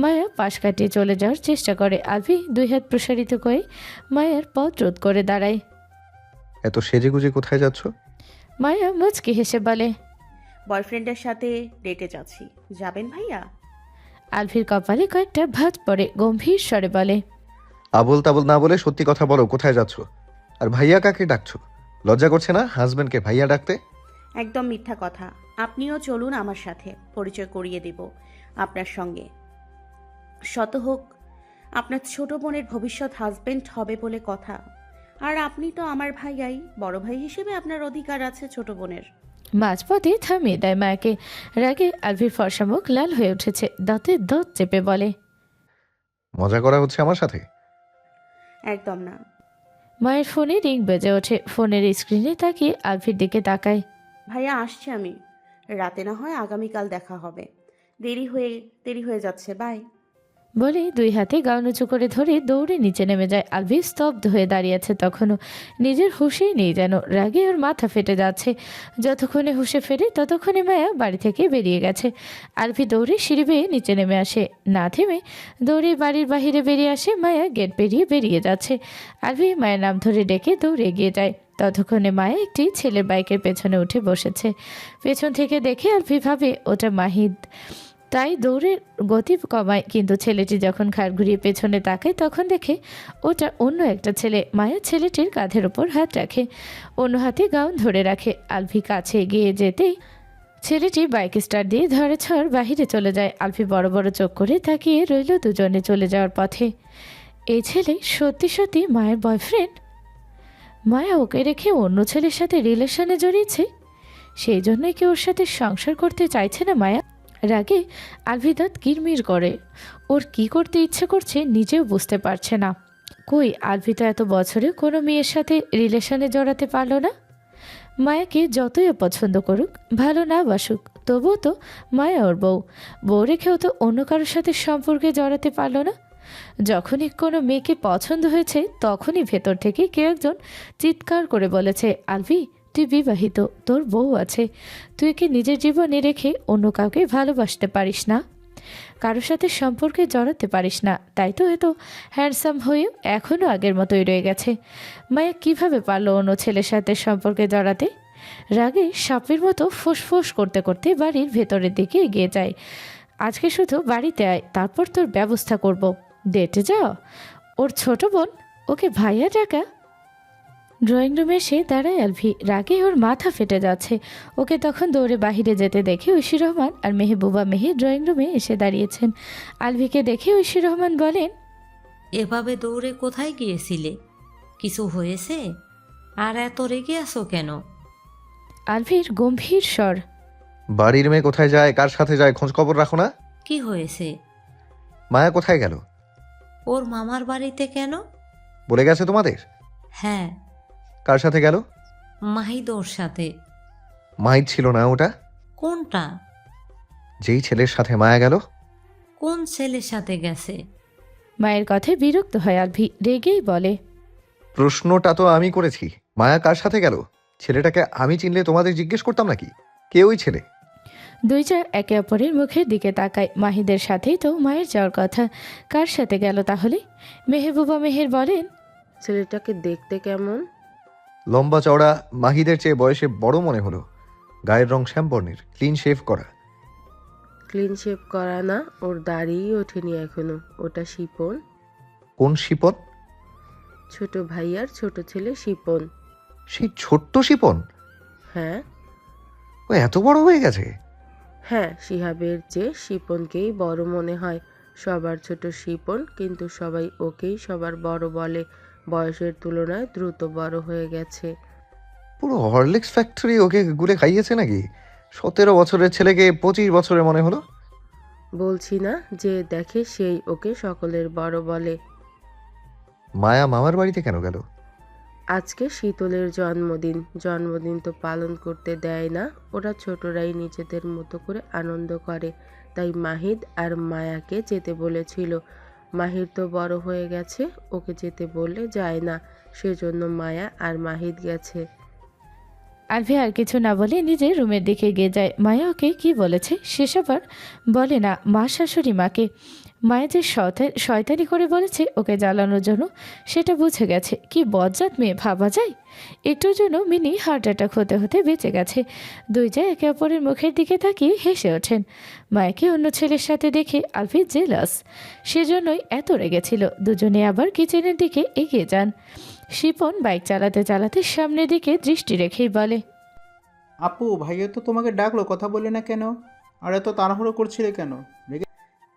মায়া পাশ কাটিয়ে চলে যাওয়ার চেষ্টা করে। আলভি 2 হাত প্রসারিত করে মায়ার পথ রোধ করে দাঁড়ায়। এত সেজেগুজে কোথায় যাচ্ছ? মায়া মুচকি হেসে বলে, বয়ফ্রেন্ডের সাথে ডেটে যাচ্ছি, যাবেন ভাইয়া? আলভির কপালে কয়েকটা ভাঁজ পড়ে। গম্ভীর স্বরে বলে, আবল তাবল না বলে সত্যি কথা বলো, কোথায় যাচ্ছ? আর ভাইয়া কাকে ডাকছো? লজ্জা করছে না হাজবেন্ডকে ভাইয়া ডাকতে? একদম মিথ্যা কথা। আপনিও চলুন আমার সাথে, পরিচয় করিয়ে দেব আপনার সঙ্গে। শত হোক আপনার ছোট বোনের ভবিষ্যৎ হাজবেন্ড হবে বলে কথা। আর আপনি তো আমার ভাইয়াই, বড় ভাই হিসেবে আপনার অধিকার আছে ছোট বোনের। মাঝপথে থামিয়ে দেয় মায়াকে। রাগে আলভির ফর্সা মুখ লাল হয়ে উঠেছে। দাঁতে দাঁত চেপে বলে, মজা করা হচ্ছে আমার সাথে? একদম না। মায়ের ফোনে রিং বেজে ওঠে। ফোনের স্ক্রিনে তাকিয়ে আলভির দিকে তাকায়। ভাইয়া আসছি আমি, রাতে না হয় আগামীকাল দেখা হবে। দেরি হয়ে যাচ্ছে, বাই। বলে 2 হাতে গাউন উঁচু করে ধরে দৌড়ে নিচে নেমে যায়। আলভি স্তব্ধ হয়ে দাঁড়িয়ে আছে তখনও। নিজের হুঁশেই নেই যেন। রাগে ওর মাথা ফেটে যাচ্ছে। যতক্ষণে হুঁশে ফেরে ততক্ষণে মায়া বাড়ি থেকে বেরিয়ে গেছে। আলভি দৌড়ে সিঁড়ি বেয়ে নিচে নেমে আসে। না থেমে দৌড়ে বাড়ির বাহিরে বেরিয়ে আসে। মায়া গেট পেরিয়ে বেরিয়ে যাচ্ছে। আলভি মায়ের নাম ধরে ডেকে দৌড়ে এগিয়ে যায়। ততক্ষণে মায়া একটি ছেলের বাইকের পেছনে উঠে বসেছে। পেছন থেকে দেখে আলভি ভাবে ওটা মাহিদ, তাই দৌড়ের গতি কমায়। কিন্তু ছেলেটি যখন ঘাড় ঘুরিয়ে পেছনে তাকায় তখন দেখে ওটা অন্য একটা ছেলে। মায়া ছেলেটির কাঁধের ওপর হাত রাখে, অন্য হাতে গাউন ধরে রাখে। আলভি কাছে এগিয়ে যেতেই ছেলেটি বাইক স্টার্ট দিয়ে ধরে ছড় বাহিরে চলে যায়। আলভি বড় বড় চোখ করে তাকিয়ে রইল দুজনে চলে যাওয়ার পথে। এই ছেলে সত্যি সত্যি মায়ের বয়ফ্রেন্ড? মায়া ওকে রেখে অন্য ছেলের সাথে রিলেশনে জড়িয়েছে, সেই জন্যই কি ওর সাথে সংসার করতে চাইছে না মায়া? রাগে আলভি দাঁত কিরমির করে। ওর কি করতে ইচ্ছে করছে নিজেও বুঝতে পারছে না। কই আলভি তো এত বছরে কোনো মেয়ের সাথে রিলেশনে জড়াতে পারল না। মায়াকে যতই অপছন্দ করুক, ভালো না বাসুক, তবুও তো মায়া ওর বউ রেখেও তো অন্য কারোর সাথে সম্পর্কে জড়াতে পারল না। যখনই কোনো মেয়েকে পছন্দ হয়েছে তখনই ভেতর থেকে কেউ একজন চিৎকার করে বলেছে, আলভি তুই বিবাহিত, তোর বউ আছে, তুই কি নিজের জীবনে রেখে অন্য কাউকে ভালোবাসতে পারিস না? কারোর সাথে সম্পর্কে জড়াতে পারিস না? তাই তো এত হ্যান্ডসাম হয়েও এখনও আগের মতোই রয়ে গেছে। মায়া কিভাবে পারলো অন্য ছেলের সাথে সম্পর্কে জড়াতে? রাগে সাপের মতো ফোঁস করতে করতে বাড়ির ভেতরের দিকে এগিয়ে যায়। আজকে শুধু বাড়িতে আয়, তারপর তোর ব্যবস্থা করব। ডেটে যাও। ওর ছোট বোন, ওকে ভাইয়া ডাকা। ড্রয়িং রুমে এসে দাঁড়ায় আলভি। রাগে ওর মাথা ফেটে যাচ্ছে। ওকে তখন দৌড়ে বাহিরে যেতে দেখে ঐশী রহমান আর মেহবুবা মেহে ড্রয়িং রুমে এসে দাঁড়িয়েছেন। আলভিকে দেখে ঐশী রহমান বলেন, এভাবে দৌড়ে কোথায় গিয়েছিলে? কিছু হয়েছে? আর এত রেগে আছো কেন? আলভির গম্ভীর স্বর। বাড়ির মেয়ে কোথায় যায়, কার সাথে যায়, খোঁজ খবর রাখো না? কি হয়েছে? মায়া কোথায় গেল? ওর মামার বাড়িতে কেন? বলে গেছে তোমাদের? হ্যাঁ, কার সাথে গেল? মাহিদ ওর সাথে। মাহিদ ছিল না ওটা? কোনটা? যেই ছেলের সাথে মায়া গেল। কোন ছেলের সাথে গেছে? মায়ের কথায় বিরক্ত হয় আলভি। রেগেই বলে, প্রশ্নটা তো আমি করেছি, মায়া কার সাথে গেল? ছেলেটাকে আমি চিনলে তোমাদের জিজ্ঞেস করতাম নাকি কে ওই ছেলে? দুইটা একে অপরের মুখের দিকে তাকায়। মাহিদের সাথেই তো মায়ের যাওয়ার কথা, কার সাথে গেল তাহলে? মেহবুবা মেহের বলেন, ছেলেটাকে দেখতে কেমন? লম্বা চওড়া, মাহিদের চেয়ে বয়সে বড় মনে হলো। গায়ের রং শ্যামবর্ণের, ক্লিন শেভ করা। ক্লিন শেভ করা না, ওর দাড়িই ওঠেনি এখনো। ওটা শিপন। কোন শিপন? ছোট ভাইয়ার ছোট ছেলে শিপন। সেই ছোট্ট শিপন? হ্যাঁ ও এত বড় হয়ে গেছে? হ্যাঁ, শিহাবের চেয়ে শিপনকেই বড় মনে হয়। সবার ছোট শিপন, কিন্তু সবাই ওকেই সবার বড় বলে। বয়সের তুলনায় দ্রুত বড় হয়ে গেছে। পুরো হরলিক্স ফ্যাক্টরি ওকে গুলে খাইয়েছে নাকি? 17 বছরের ছেলেকে 25 বছরের মনে হলো। বলছি না, যে দেখে সেই ওকে সকলের বড় বলে। মায়া মামার বাড়িতে কেন গেল? আজকে শীতলের জন্মদিন। জন্মদিন তো পালন করতে দেয় না, ওরা ছোটরাই নিজেদের মতো করে আনন্দ করে। তাই মাহিদ আর মায়াকে যেতে বলেছিল। মাহির তো বড় হয়ে গেছে, ওকে যেতে বললে যায় না, সেজন্য মায়া আর মাহিদ গেছে। আলভি আর কিছু না বলে নিজের রুমের দিকে এগিয়ে যায়। মায়া ওকে কি বলেছে সেসব আর বলে না মা শাশুড়ি মাকে। মায়া যে শয়তানি করে বলেছে ওকে জ্বালানোর জন্য, সেটা বুঝে গেছে। কি বজ্জাত মেয়ে ভাবা যায়। একটুর জন্য মিনি হার্ট অ্যাটাক হতে হতে বেঁচে গেছে। দুইজন একে অপরের মুখের দিকে তাকিয়ে হেসে ওঠেন। মায়াকে অন্য ছেলের সাথে দেখে আলভি জেলাস, সেজন্যই এত রেগেছিল। দুজনে আবার কিচেনের দিকে এগিয়ে যান। শিপন বাইক চালাতে চালাতে সামনের দিকে দৃষ্টি রেখেই বলে, আপু, ভাইয়া তো তোমাকে ডাকলো, কথা বললে না কেন? আর এত তাড়াহুড়ো করছিলে কেন?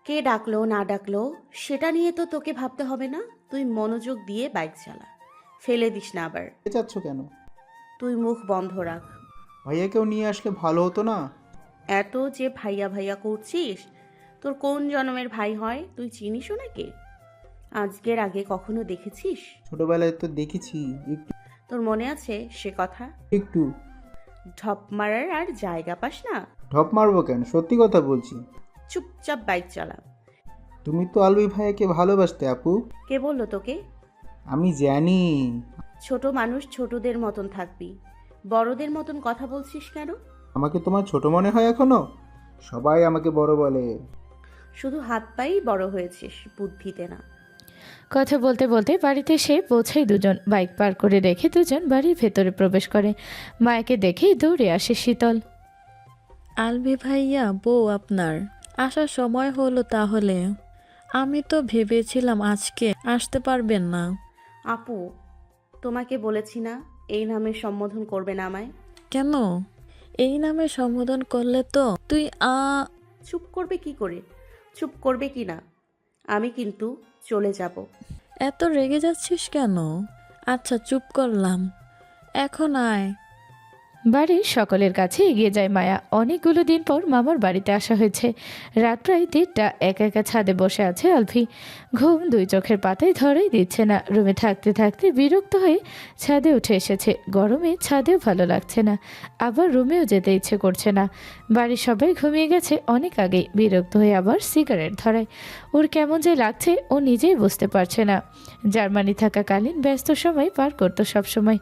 কে ডাকলো না ডাকলো সেটা নিয়ে তো তোকে ভাবতে হবে না। তুই মনোযোগ দিয়ে বাইক চালা, ফেলে দিস না আবার। রেগে যাচ্ছ কেন? তুই মুখ বন্ধ রাখ। ভাইয়াকেও নিয়ে আসলে ভালো হতো না? এত যে ভাইয়া ভাইয়া করছিস, তোর কোন জন্মের ভাই হয় তুই চিনিসও নাকি? আজকের আগে কখনো দেখেছিস? ছোটবেলায় তো দেখেছি একটু তোর মনে আছে সে কথা? একটু। ঢপ মারার আর জায়গা পাস না। ঢপ মারবো কেন? সত্যি কথা বলছি। চুপচাপ বাইক চালা। তুমি তো আলবি ভাইয়াকে ভালোবাসতে আপু। কে বললো তোকে? আমি জানি। ছোট মানুষ ছোটদের মতন থাকবি, বড়দের মতন কথা বলছিস কেন? আমাকে তোমার ছোট মনে হয় এখনো? সবাই আমাকে বড় বলে। শুধু হাত পায়েই বড় হয়েছিস, বুদ্ধিতে না। কথা বলতে বলতে বাড়িতে এসে পৌঁছায় দুজন। বাইক পার করে রেখে দুজন বাড়ির ভেতরে প্রবেশ করে। মায়াকে দেখেই দৌড়ে আসে শীতল। আলভি ভাইয়া, বউ আপনার আসার সময় হলো তাহলে। আমি তো ভেবেছিলাম আজকে আসতে পারবেন না। আপু, তোমাকে বলেছি না এই নামে সম্বোধন করবে না আমায়। কেন? এই নামে সম্বোধন করলে তো তুই চুপ করবে কি করে? চুপ করবে কি না? আমি কিন্তু চলে যাব। এত রেগে যাচ্ছিস কেন? আচ্ছা চুপ করলাম, এখন আয়। বাড়ির সকলের কাছে এগিয়ে যায় মায়া। অনেকগুলো দিন পর মামার বাড়িতে আসা হয়েছে। রাত প্রায় 1:30। একা একা ছাদে বসে আছে আলভি। ঘুম দুই চোখের পাতায় ধরেই দিচ্ছে না। রুমে থাকতে থাকতে বিরক্ত হয়ে ছাদে উঠে এসেছে। গরমে ছাদেও ভালো লাগছে না, আবার রুমেও যেতে ইচ্ছে করছে না। বাড়ির সবাই ঘুমিয়ে গেছে অনেক আগেই। বিরক্ত হয়ে আবার সিগারেট ধরায়। ওর কেমন যে লাগছে ও নিজেই বুঝতে পারছে না। জার্মানি থাকাকালীন ব্যস্ত সময় পার করতো সবসময়,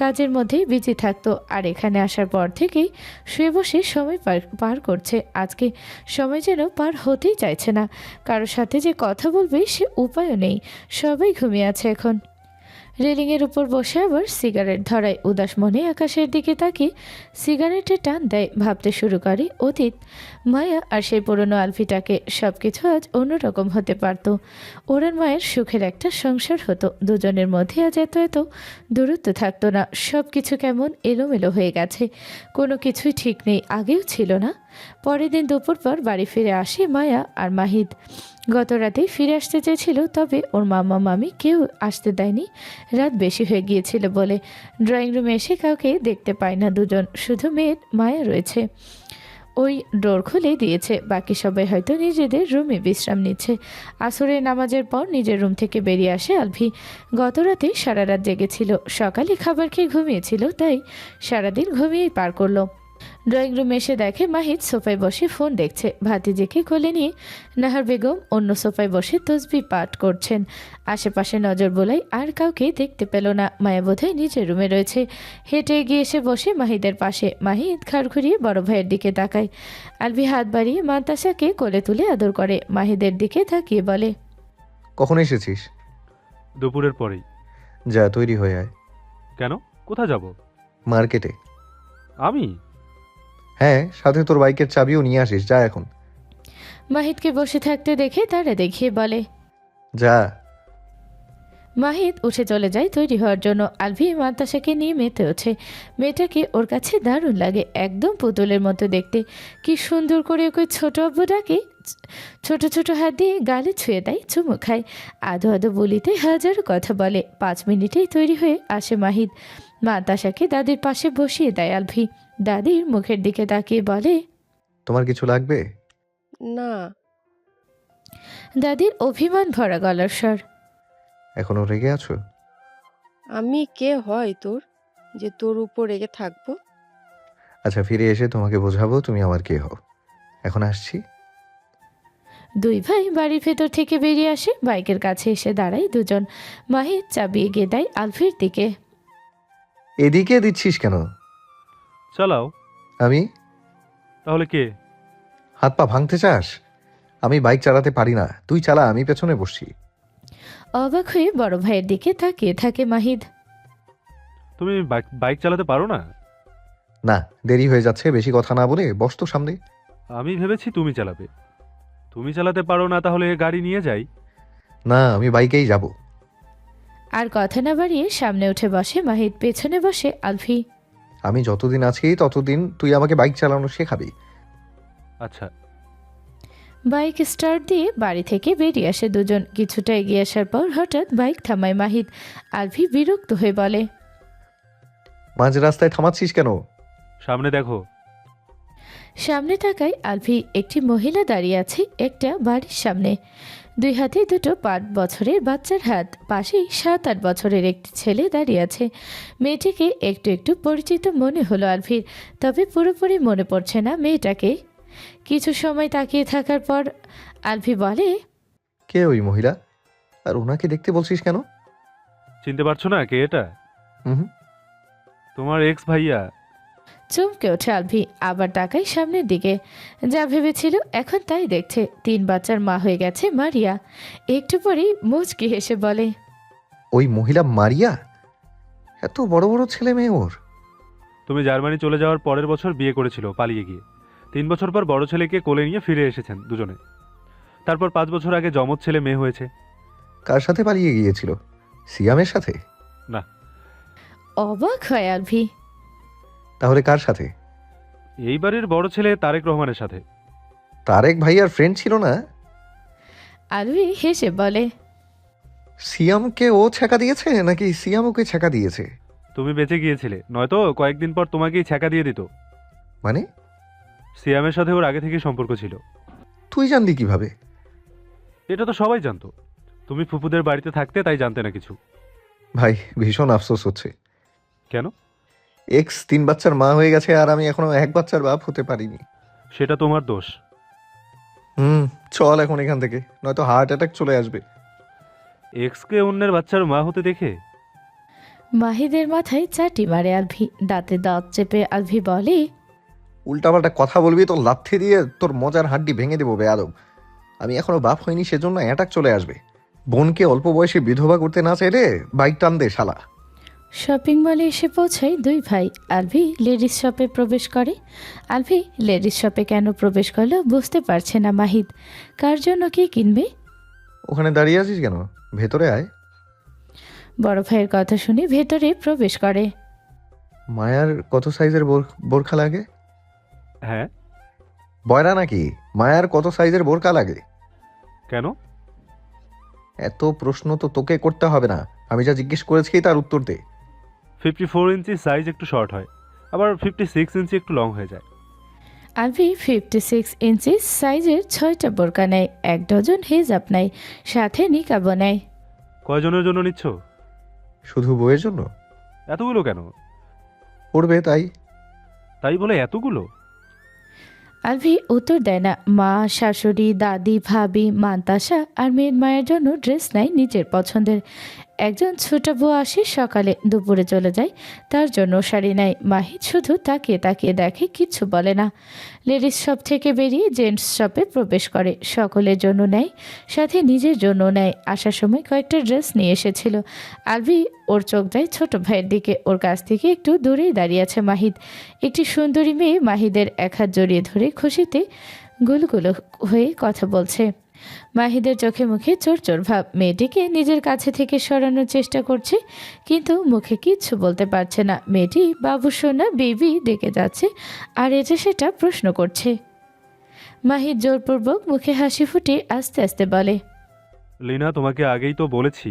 কাজের মধ্যেই বিজি থাকতো। আর এখানে আসার পর থেকেই শুয়ে বসে সময় পার করছে। আজকে সময় যেন পার হতেই চাইছে না। কারোর সাথে যে কথা বলবে সে উপায়ও নেই। সবাই ঘুমিয়ে আছে এখন। রেলিংয়ের উপর বসে আবার সিগারেট ধরায় উদাস মনে আকাশের দিকে তাকিয়ে সিগারেটে টান দেয়। ভাবতে শুরু করে অতীত, মায়া আর সেই পুরনো আলফিটাকে। সব কিছু আজ অন্যরকম হতে পারত। ওরার মায়ের সুখের একটা সংসার হতো। দুজনের মধ্যে আজ এত এত দূরত্ব থাকতো না। সব কিছু কেমন এলোমেলো হয়ে গেছে, কোনো কিছুই ঠিক নেই, আগেও ছিল না। পরের দিন দুপুর পর বাড়ি ফিরে আসে মায়া আর মাহিদ। গত রাতেই ফিরে আসতে চেয়েছিল, তবে ওর মামা মামি কেউ আসতে দেয়নি, রাত বেশি হয়ে গিয়েছিল বলে। ড্রয়িং রুমে এসে কাউকে দেখতে পায় না দুজন, শুধু মেয়ের মায়া রয়েছে। ওই ডোর খুলে দিয়েছে, বাকি সবাই হয়তো নিজেদের রুমে বিশ্রাম নিচ্ছে। আসরের নামাজের পর নিজের রুম থেকে বেরিয়ে আসে আলভি। গত রাতে সারা রাত জেগেছিল, সকালে খাবার খেয়ে ঘুমিয়েছিল, তাই সারাদিন ঘুমিয়েই পার করলো। ড্রয়িং রুমে এসে দেখে মাহিদ সোফায় বসে ফোন দেখছে। ভাতিজিকে কোলে নিয়ে নাহার বেগম অন্য সোফায় বসে তসবিহ পাঠ করছেন। আশেপাশে নজর বোলাই আর কাউকে দেখতে পেল না। মায়া বোধহয় নিজের রুমে রয়েছে। হেঁটে এগিয়ে এসে বসে মাহিদের পাশে। মাহিদ ঘাড় ঘুরিয়ে বড় ভাইয়ের দিকে তাকায়। আলভি হাত বাড়িয়ে মান্তাসাকে কোলে তুলে আদর করে। মাহিদের দিকে তাকিয়ে বলে, কখন এসেছিস? দুপুরের পরেই। যা, তৈরি হয়ে আয়। কেন? কোথায় যাব? মার্কেটে। আমি? হ্যাঁ, সাথে তোর বাইকের চাবিও নিয়ে আসিস। যা এখন। মাহিদকে বসে থাকতে দেখে তারা দেখিয়ে বলে। যা। মাহিদ উঠে চলে যায় তৈরি হওয়ার জন্য। আলভি মান্তাসাকে নিয়ে মেতে ওঠে। মেয়েটাকে ওর কাছে দারুণ লাগে, একদম পুতুলের মতো দেখতে। কি সুন্দর করে ওকে ছোট আব্বুটাকে ছোট ছোট হাত দিয়ে গালে ছুঁয়ে দেয়, চুমু খায়। আধো আধো বলিতে হাজারো কথা বলে। 5 মিনিটেই তৈরি হয়ে আসে মাহিদ। মান্তাসাকে দাদির পাশে বসিয়ে দেয় আলভি। দাদির মুখের দিকে তাকিয়ে বলে, তোমার কিছু লাগবে? না। দাদির অভিমান ভরা গলার স্বর। এখনো রেগে আছো? আমি কে হয় তোর যে তোর উপর রেগে থাকবো? আচ্ছা, ফিরে এসে তোমাকে বোঝাবো তুমি আমার কে হও। এখন আসছি। দুই ভাই বাড়ির ভেতর থেকে বেরিয়ে আসে। বাইকের কাছে এসে দাঁড়ায় দুজন। মাহিদ চাবি এগিয়ে দেয় আলফির দিকে। এদিকে দিচ্ছিস কেন? চালাও। আমি? তাহলে কে? হাত পা ভাঙতে চাস? আমি বাইক চালাতে পারি না, তুই চালা, আমি পেছনে বসছি। অবাক হয়ে বড় ভাইয়ের দিকে তাকিয়ে থাকে মাহিদ। তুমি বাইক চালাতে পারো না? না, দেরি হয়ে যাচ্ছে, বেশি কথা না বলে বস তো সামনে। আমি ভেবেছি তুমি চালাবে। তুমি চালাতে পারো না, তাহলে গাড়ি নিয়ে যাই। না, আমি বাইকেই যাব। আর কথা না বাড়িয়ে সামনে উঠে বসে মাহিদ, পেছনে বসে আলফি। আমি যতদিন আছি ততদিন তুই আমাকে বাইক চালানো শেখাবি। আচ্ছা। বাইক স্টার্ট দিয়ে বাড়ি থেকে বেরিয়ে আসে দুজন। কিছুটা এগিয়ে আসার পর হঠাৎ বাইক থামায় মাহিদ। আলফি বিরক্ত হয়ে বলে, মাঝ রাস্তায় থামাচ্ছিস কেন? সামনে দেখো। সামনে তাকায় আলফি। একটি মহিলা দাঁড়িয়ে আছে একটা বাড়ির সামনে। 2 হাতে 2 5 বছরের বাচ্চার হাত। পাশেই 7-8 বছরের একটি ছেলে দাঁড়িয়ে আছে। মেয়েটিকে একটু একটু পরিচিত মনে হলো আলফির, তবে পুরোপুরি মনে পড়ছে না মেয়েটাকে। কিছু সময় তাকিয়ে থাকার পর আলফি বলে, কে ওই মহিলা? আর ওনাকে দেখতে বলছিস কেন? চিনতে পারছো না কে এটা? হুম। তোমার এক্স ভাইয়া। চমকে ওঠে আলভি। আবার তাকায় সামনের দিকে। যা ভেবেছিল এখন তাই দেখছে। 3 বাচ্চার মা হয়ে গেছে মারিয়া। একটু পরেই মুচকি হেসে বলে, ওই মহিলা মারিয়া? এত বড় বড় ছেলে মেয়ে ওর। তুমি জার্মানি চলে যাওয়ার পরের বছর বিয়ে করেছিল পালিয়ে গিয়ে। 3 বছর পর বড় ছেলেকে কোলে নিয়ে ফিরে এসেছেন দুজনে। তারপর 5 বছর আগে যমজ ছেলে মেয়ে হয়েছে। কার সাথে পালিয়ে গিয়েছিল? সিয়ামের সাথে? না। অবাক হয় আলভি। তাহলে কার সাথে? এইবারের বড় ছেলে তারেক রহমানের সাথে। তারেক ভাইয়ার ফ্রেন্ড ছিল না? আলভি হেসে বলে, সিয়ামকে ও ছ্যাঁকা দিয়েছে নাকি সিয়াম ওকে ছ্যাঁকা দিয়েছে? তুমি বেঁচে গিয়েছিলে, নয়তো কয়েকদিন পর তোমাকেই ছ্যাঁকা দিয়ে দিত। মানে? সিয়ামের সাথে ওর আগে থেকেই সম্পর্ক ছিল। তুই জানলি কিভাবে? এটা তো সবাই জানতো, তুমি ফুপুদের বাড়িতে থাকতে, তাই জানতে না কিছু। ভাই, ভীষণ আফসোস হচ্ছে। কেন? এক্স 3 বাচ্চার মা হয়ে গেছে আর আমি এখনো 1 বাচ্চার বাপ হতে পারিনি। সেটা তোমার দোষ। চল এখন এখান থেকে, নয়তো হার্ট অ্যাটাক চলে আসবে। এক্সকে অন্যের বাচ্চার মা হতে দেখে মাহিদের মাথায় চাটি মারে আলভি। দাঁতে দাঁত চেপে আলভি বলে, উল্টাপাল্টা কথা বলবি তো লাথি দিয়ে তোর মজার হাড্ডি ভেঙে দেবো বেয়াদব। আমি এখনো বাপ হইনি, সেজন্য অ্যাটাক চলে আসবে। বোনকে অল্প বয়সে বিধবা করতে না চাইলে বাইক টান দে শালা। শপিং মলে এসে পৌঁছায় দুই ভাই। আলভি লেডিস শপে প্রবেশ করে। আলভি লেডিস শপে কেন প্রবেশ করলো বুঝতে পারছে না মাহিদ। কার জন্য কি কিনবে? ওখানে দাঁড়িয়ে আছিস কেন? ভেতরে আয়। বড় ভাইয়ের কথা শুনে ভেতরে প্রবেশ করে। মায়ার কত সাইজের বোরখা লাগে? হ্যাঁ, বয়রা নাকি? মায়ার কত সাইজের বোরকা লাগে? কেন? এত প্রশ্ন তো তোকে করতে হবে না, আমি যা জিজ্ঞেস করেছি তার উত্তর দে। 54 ইঞ্চি সাইজ একটু শর্ট হয়, আবার 56 ইঞ্চি একটু লং হয়ে যায়। আলভি 56 ইঞ্চি সাইজের 6টা বোরকা নেয়, 1 ডজন হিজাব নেয়, সাথে নিকাবও নেয়। কয়জনের জন্য নিচ্ছ? শুধু বইয়ের জন্য? এতগুলো কেন? পড়বে তাই। তাই বলে এতগুলো? আলভি উত্তর দেয় না। মা, শাশুড়ি, দাদি, ভাবি, মান্তাসা আর মেয়ের মায়ের জন্য ড্রেস নেয় নিজের পছন্দের। একজন ছোট বউ আসে সকালে, দুপুরে চলে যায়, তার জন্য শাড়ি নেয়। মাহিদ শুধু তাকিয়ে তাকিয়ে দেখে, কিচ্ছু বলে না। লেডিস শপ থেকে বেরিয়ে জেন্টস শপে প্রবেশ করে, সকলের জন্য নেয়, সাথে নিজের জন্য নেয়। আসার সময় কয়েকটা ড্রেস নিয়ে এসেছিল। আলভি ওর চোখ যায় ছোট ভাইয়ের দিকে। ওর কাছ থেকে একটু দূরেই দাঁড়িয়ে আছে মাহিদ। একটি সুন্দরী মেয়ে মাহিদের এক হাত জড়িয়ে ধরে খুশিতে গুলগুলো হয়ে কথা বলছে। মাহিদের চোখে মুখে চোর চোর ভাব। মেয়েটিকে নিজের কাছে থেকে সরানোর চেষ্টা করছে, কিন্তু মুখে কিচ্ছু বলতে পারছে না। মেয়েটি বাবু সোনা বেবি ডেকে যাচ্ছে, আর এটা সেটা প্রশ্ন করছে। মাহিদ জোরপূর্বক মুখে হাসি ফুটে আস্তে আস্তে বলে, লিনা, তোমাকে আগেই তো বলেছি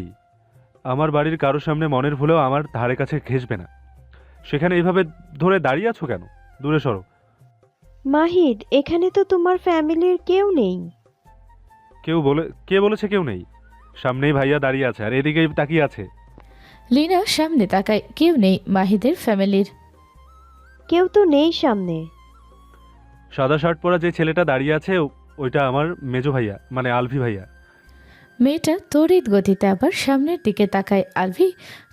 আমার বাড়ির কারোর সামনে মনের ভুলেও আমার ধারে কাছে ঘেসবে না। সেখানে এইভাবে ধরে দাঁড়িয়ে আছো কেন? দূরে সরো। মাহিদ, এখানে তো তোমার ফ্যামিলির কেউ নেই। কে বলেছে কেউ নেই? সামনেই ভাইয়া দাঁড়িয়ে আছে আর এদিকেই তাকিয়ে আছে। লিনা সামনে তাকায়, কেউ নেই মাহিদের ফ্যামিলির। কেউ তো নেই সামনে। সাদা শার্ট পরা যে ছেলেটা দাঁড়িয়ে আছে ওইটা আমার মেজো ভাইয়া, মানে আলভি ভাইয়া। মেয়েটা তড়িৎ গতিতে আবার সামনের দিকে তাকায়। আলভি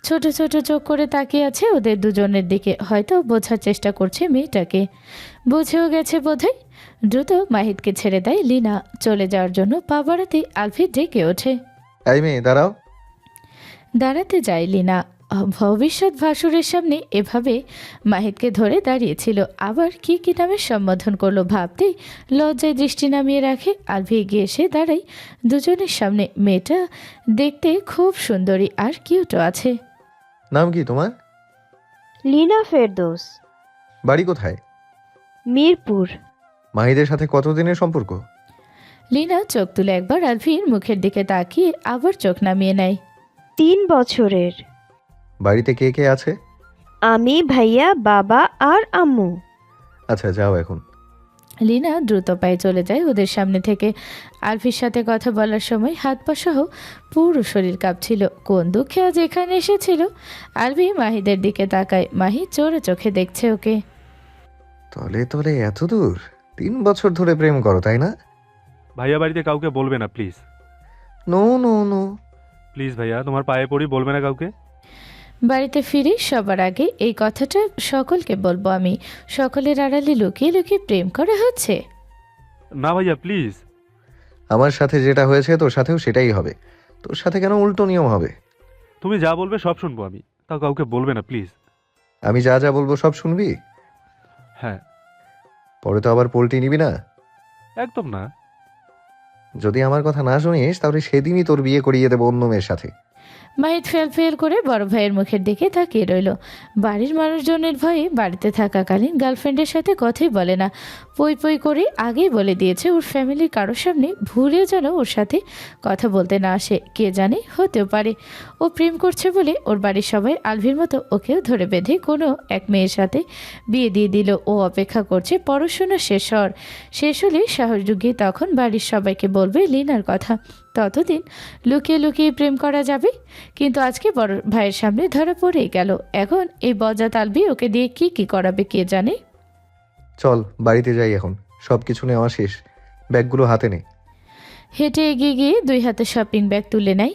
ছোট ছোট চোখ করে তাকিয়ে আছে ওদের দুজনের দিকে, হয়তো বোঝার চেষ্টা করছে মেয়েটাকে। বুঝেও গেছে বোধহয়। দ্রুত মাহিদকে ছেড়ে দেয় লিনা। চলে যাওয়ার জন্য পা বাড়াতে আলভি ডেকে ওঠে। এই মেয়ে দাঁড়াও। দাঁড়াতে যায় লিনা। ভবিষ্যৎ ভাসুরের সামনে এভাবে মাহিদকে ধরে দাঁড়িয়েছিল, আবার কি কি নামে সম্বোধন করলো ভাবতেই লজ্জায় দৃষ্টি নামিয়ে রাখে। আলভি এগিয়ে এসে দাঁড়াই দুজনের সামনে। মেয়েটা দেখতে খুব সুন্দরী আর কিউটও আছে। নাম কি তোমার? লিনা ফেরদৌস। বাড়ি কোথায়? মিরপুর। মাহিদের সাথে কতদিনের সম্পর্ক? লিনা চোখ তুলে একবার আলভির মুখের দিকে তাকিয়ে আবার চোখ নামিয়ে নেয়। 3 বছরের। বাড়িতে কে কে আছে? আমি, ভাইয়া, বাবা আর আম্মু। আচ্ছা যাও এখন। লিনা দ্রুত পায়ে চলে যায় ওদের সামনে থেকে। আলভির সাথে কথা বলার সময় হাত পা সহ পুরো শরীর কাঁপছিল। কোন দুঃখে আজ এখানে এসেছিল। আলভি মাহিদের দিকে তাকায়। মাহি চোরে চোখে দেখছে ওকে। তলে তলে এত দূর? 3 বছর ধরে প্রেম করো তাই না? ভাইয়া বাড়িতে কাউকে বলবে না please. No no no. Please ভাইয়া, তোমার পায়ে পড়ি, বলবে না কাউকে। বাড়িতে ফিরে সবার আগে এই কথাটা সকলকে বলবো আমি। সকলের আড়ালে লুকিয়ে লুকিয়ে প্রেম করা হচ্ছে। না ভাইয়া প্লিজ। আমার সাথে যেটা হয়েছে তোর সাথেও সেটাই হবে। তোর সাথে কেন উল্টো নিয়ম হবে? তুমি যা বলবে সব শুনবো আমি, তাও কাউকে বলবে না প্লিজ। আমি যা যা বলবো সব শুনবি? হ্যাঁ। পরে তো আবার পোল্টি নিবি না? একদম না। যদি আমার কথা না শুনিস তাহলে সেদিনই তোর বিয়ে করিয়ে দেবো অন্য মেয়ের সাথে। মাহিদ ফেল ফেল করে বড় ভাইয়ের মুখের দিকে তাকিয়ে রইল। বাড়ির মানুষজনের ভয়ে বাড়িতে থাকাকালীন গার্লফ্রেন্ডের সাথে কথাই বলে না। পই পই করে আগেই বলে দিয়েছে ওর ফ্যামিলির কারোর সামনে ভুলেও যেন ওর সাথে কথা বলতে না আসে। কে জানে, হতেও পারে ও প্রেম করছে বলে ওর বাড়ির সবাই আলভির মতো ওকেও ধরে বেঁধে কোনো এক মেয়ের সাথে বিয়ে দিয়ে দিল। ও অপেক্ষা করছে পড়াশোনা শেষ হলে সাহস যুগিয়ে তখন বাড়ির সবাইকে বলবে লিনার কথা। ততদিন লুকিয়ে লুকিয়ে প্রেম করা যাবে। কিন্তু আজকে বড় ভাইয়ের সামনে ধরা পড়েই গেল। এখন এই বজ্জাত আলভি ওকে দিয়ে কি কি করাবে কে জানে। চল বাড়িতে যাই এখন, সব কিছু নেওয়া শেষ। ব্যাগগুলো হাতে নে। হেঁটে এগিয়ে গিয়ে 2 হাতে শপিং ব্যাগ তুলে নেয়।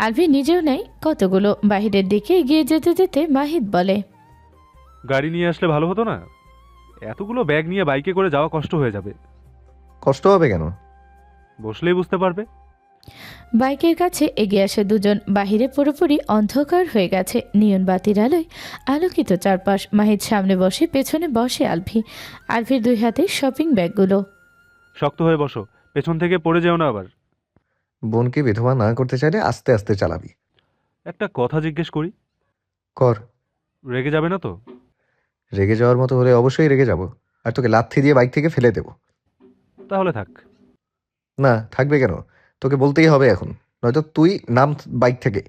আলভি নিজেও নেয় কতগুলো। বাহিরের দিকে এগিয়ে যেতে যেতে মাহিদ বলে, গাড়ি নিয়ে আসলে ভালো হতো না? এতগুলো ব্যাগ নিয়ে বাইকে করে যাওয়া কষ্ট হয়ে যাবে। কষ্ট হবে কেন? বসলেই বুঝতে পারবে। বাইকের কাছে এগিয়ে আসে দুজন। বাহিরে পুরোপুরি অন্ধকার হয়ে গেছে, নিয়ন বাতির আলোয় আলোকিত চারপাশ। মাহিদ সামনে বসে, পেছনে বসে আলভি। আলভির দুই হাতে শপিং ব্যাগগুলো। শক্ত হয়ে বসো, পেছন থেকে পড়ে যেও না আবার। বোনকে বিধবা না করতে চাইলে আস্তে আস্তে চালাবি। একটা কথা জিজ্ঞেস করি, কর। রেগে যাবে না তো? রেগে যাওয়ার মতো হলে অবশ্যই রেগে যাব, আর তোকে লাথি দিয়ে বাইক থেকে ফেলে দেব। তাহলে থাক। না, থাকবে কেন? তোকে বলতেই হবে এখন, নয়তো তুই নাম বাইক থেকে।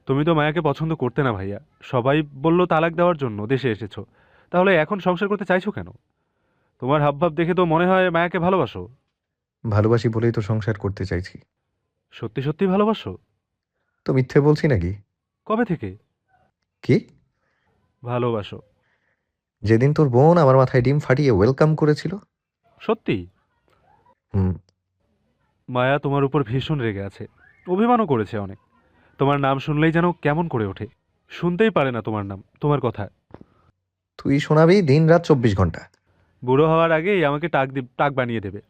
তুমি তো মায়াকে পছন্দ করতে না ভাইয়া, সবাই বললো তালাক দেওয়ার জন্য দেশে এসেছো, তাহলে এখন সংসার করতে চাইছো কেন? তোমার হাবভাব দেখে তো মনে হয় মায়াকে ভালোবাসো। ভালোবাসি বলেই তো সংসার করতে চাইছি। সত্যি সত্যি ভালোবাসো? তো মিথ্যে বলছি নাকি? কবে থেকে কি? ভালোবাসো? যেদিন তোর বোন আমার মাথায় ডিম ফাটিয়ে ওয়েলকাম করেছিল। সত্যি? হুম। মায়া তোমার উপর ভীষণ রেগে আছে, অভিমানও করেছে অনেক। তোমার নাম শুনলেই যেন কেমন করে ওঠে, শুনতেই পারে না তোমার নাম, তোমার কথা। তুই শোনাবি দিন রাত 24 ঘন্টা। বুড়ো হওয়ার আগেই আমাকে টাক বানিয়ে দেবে।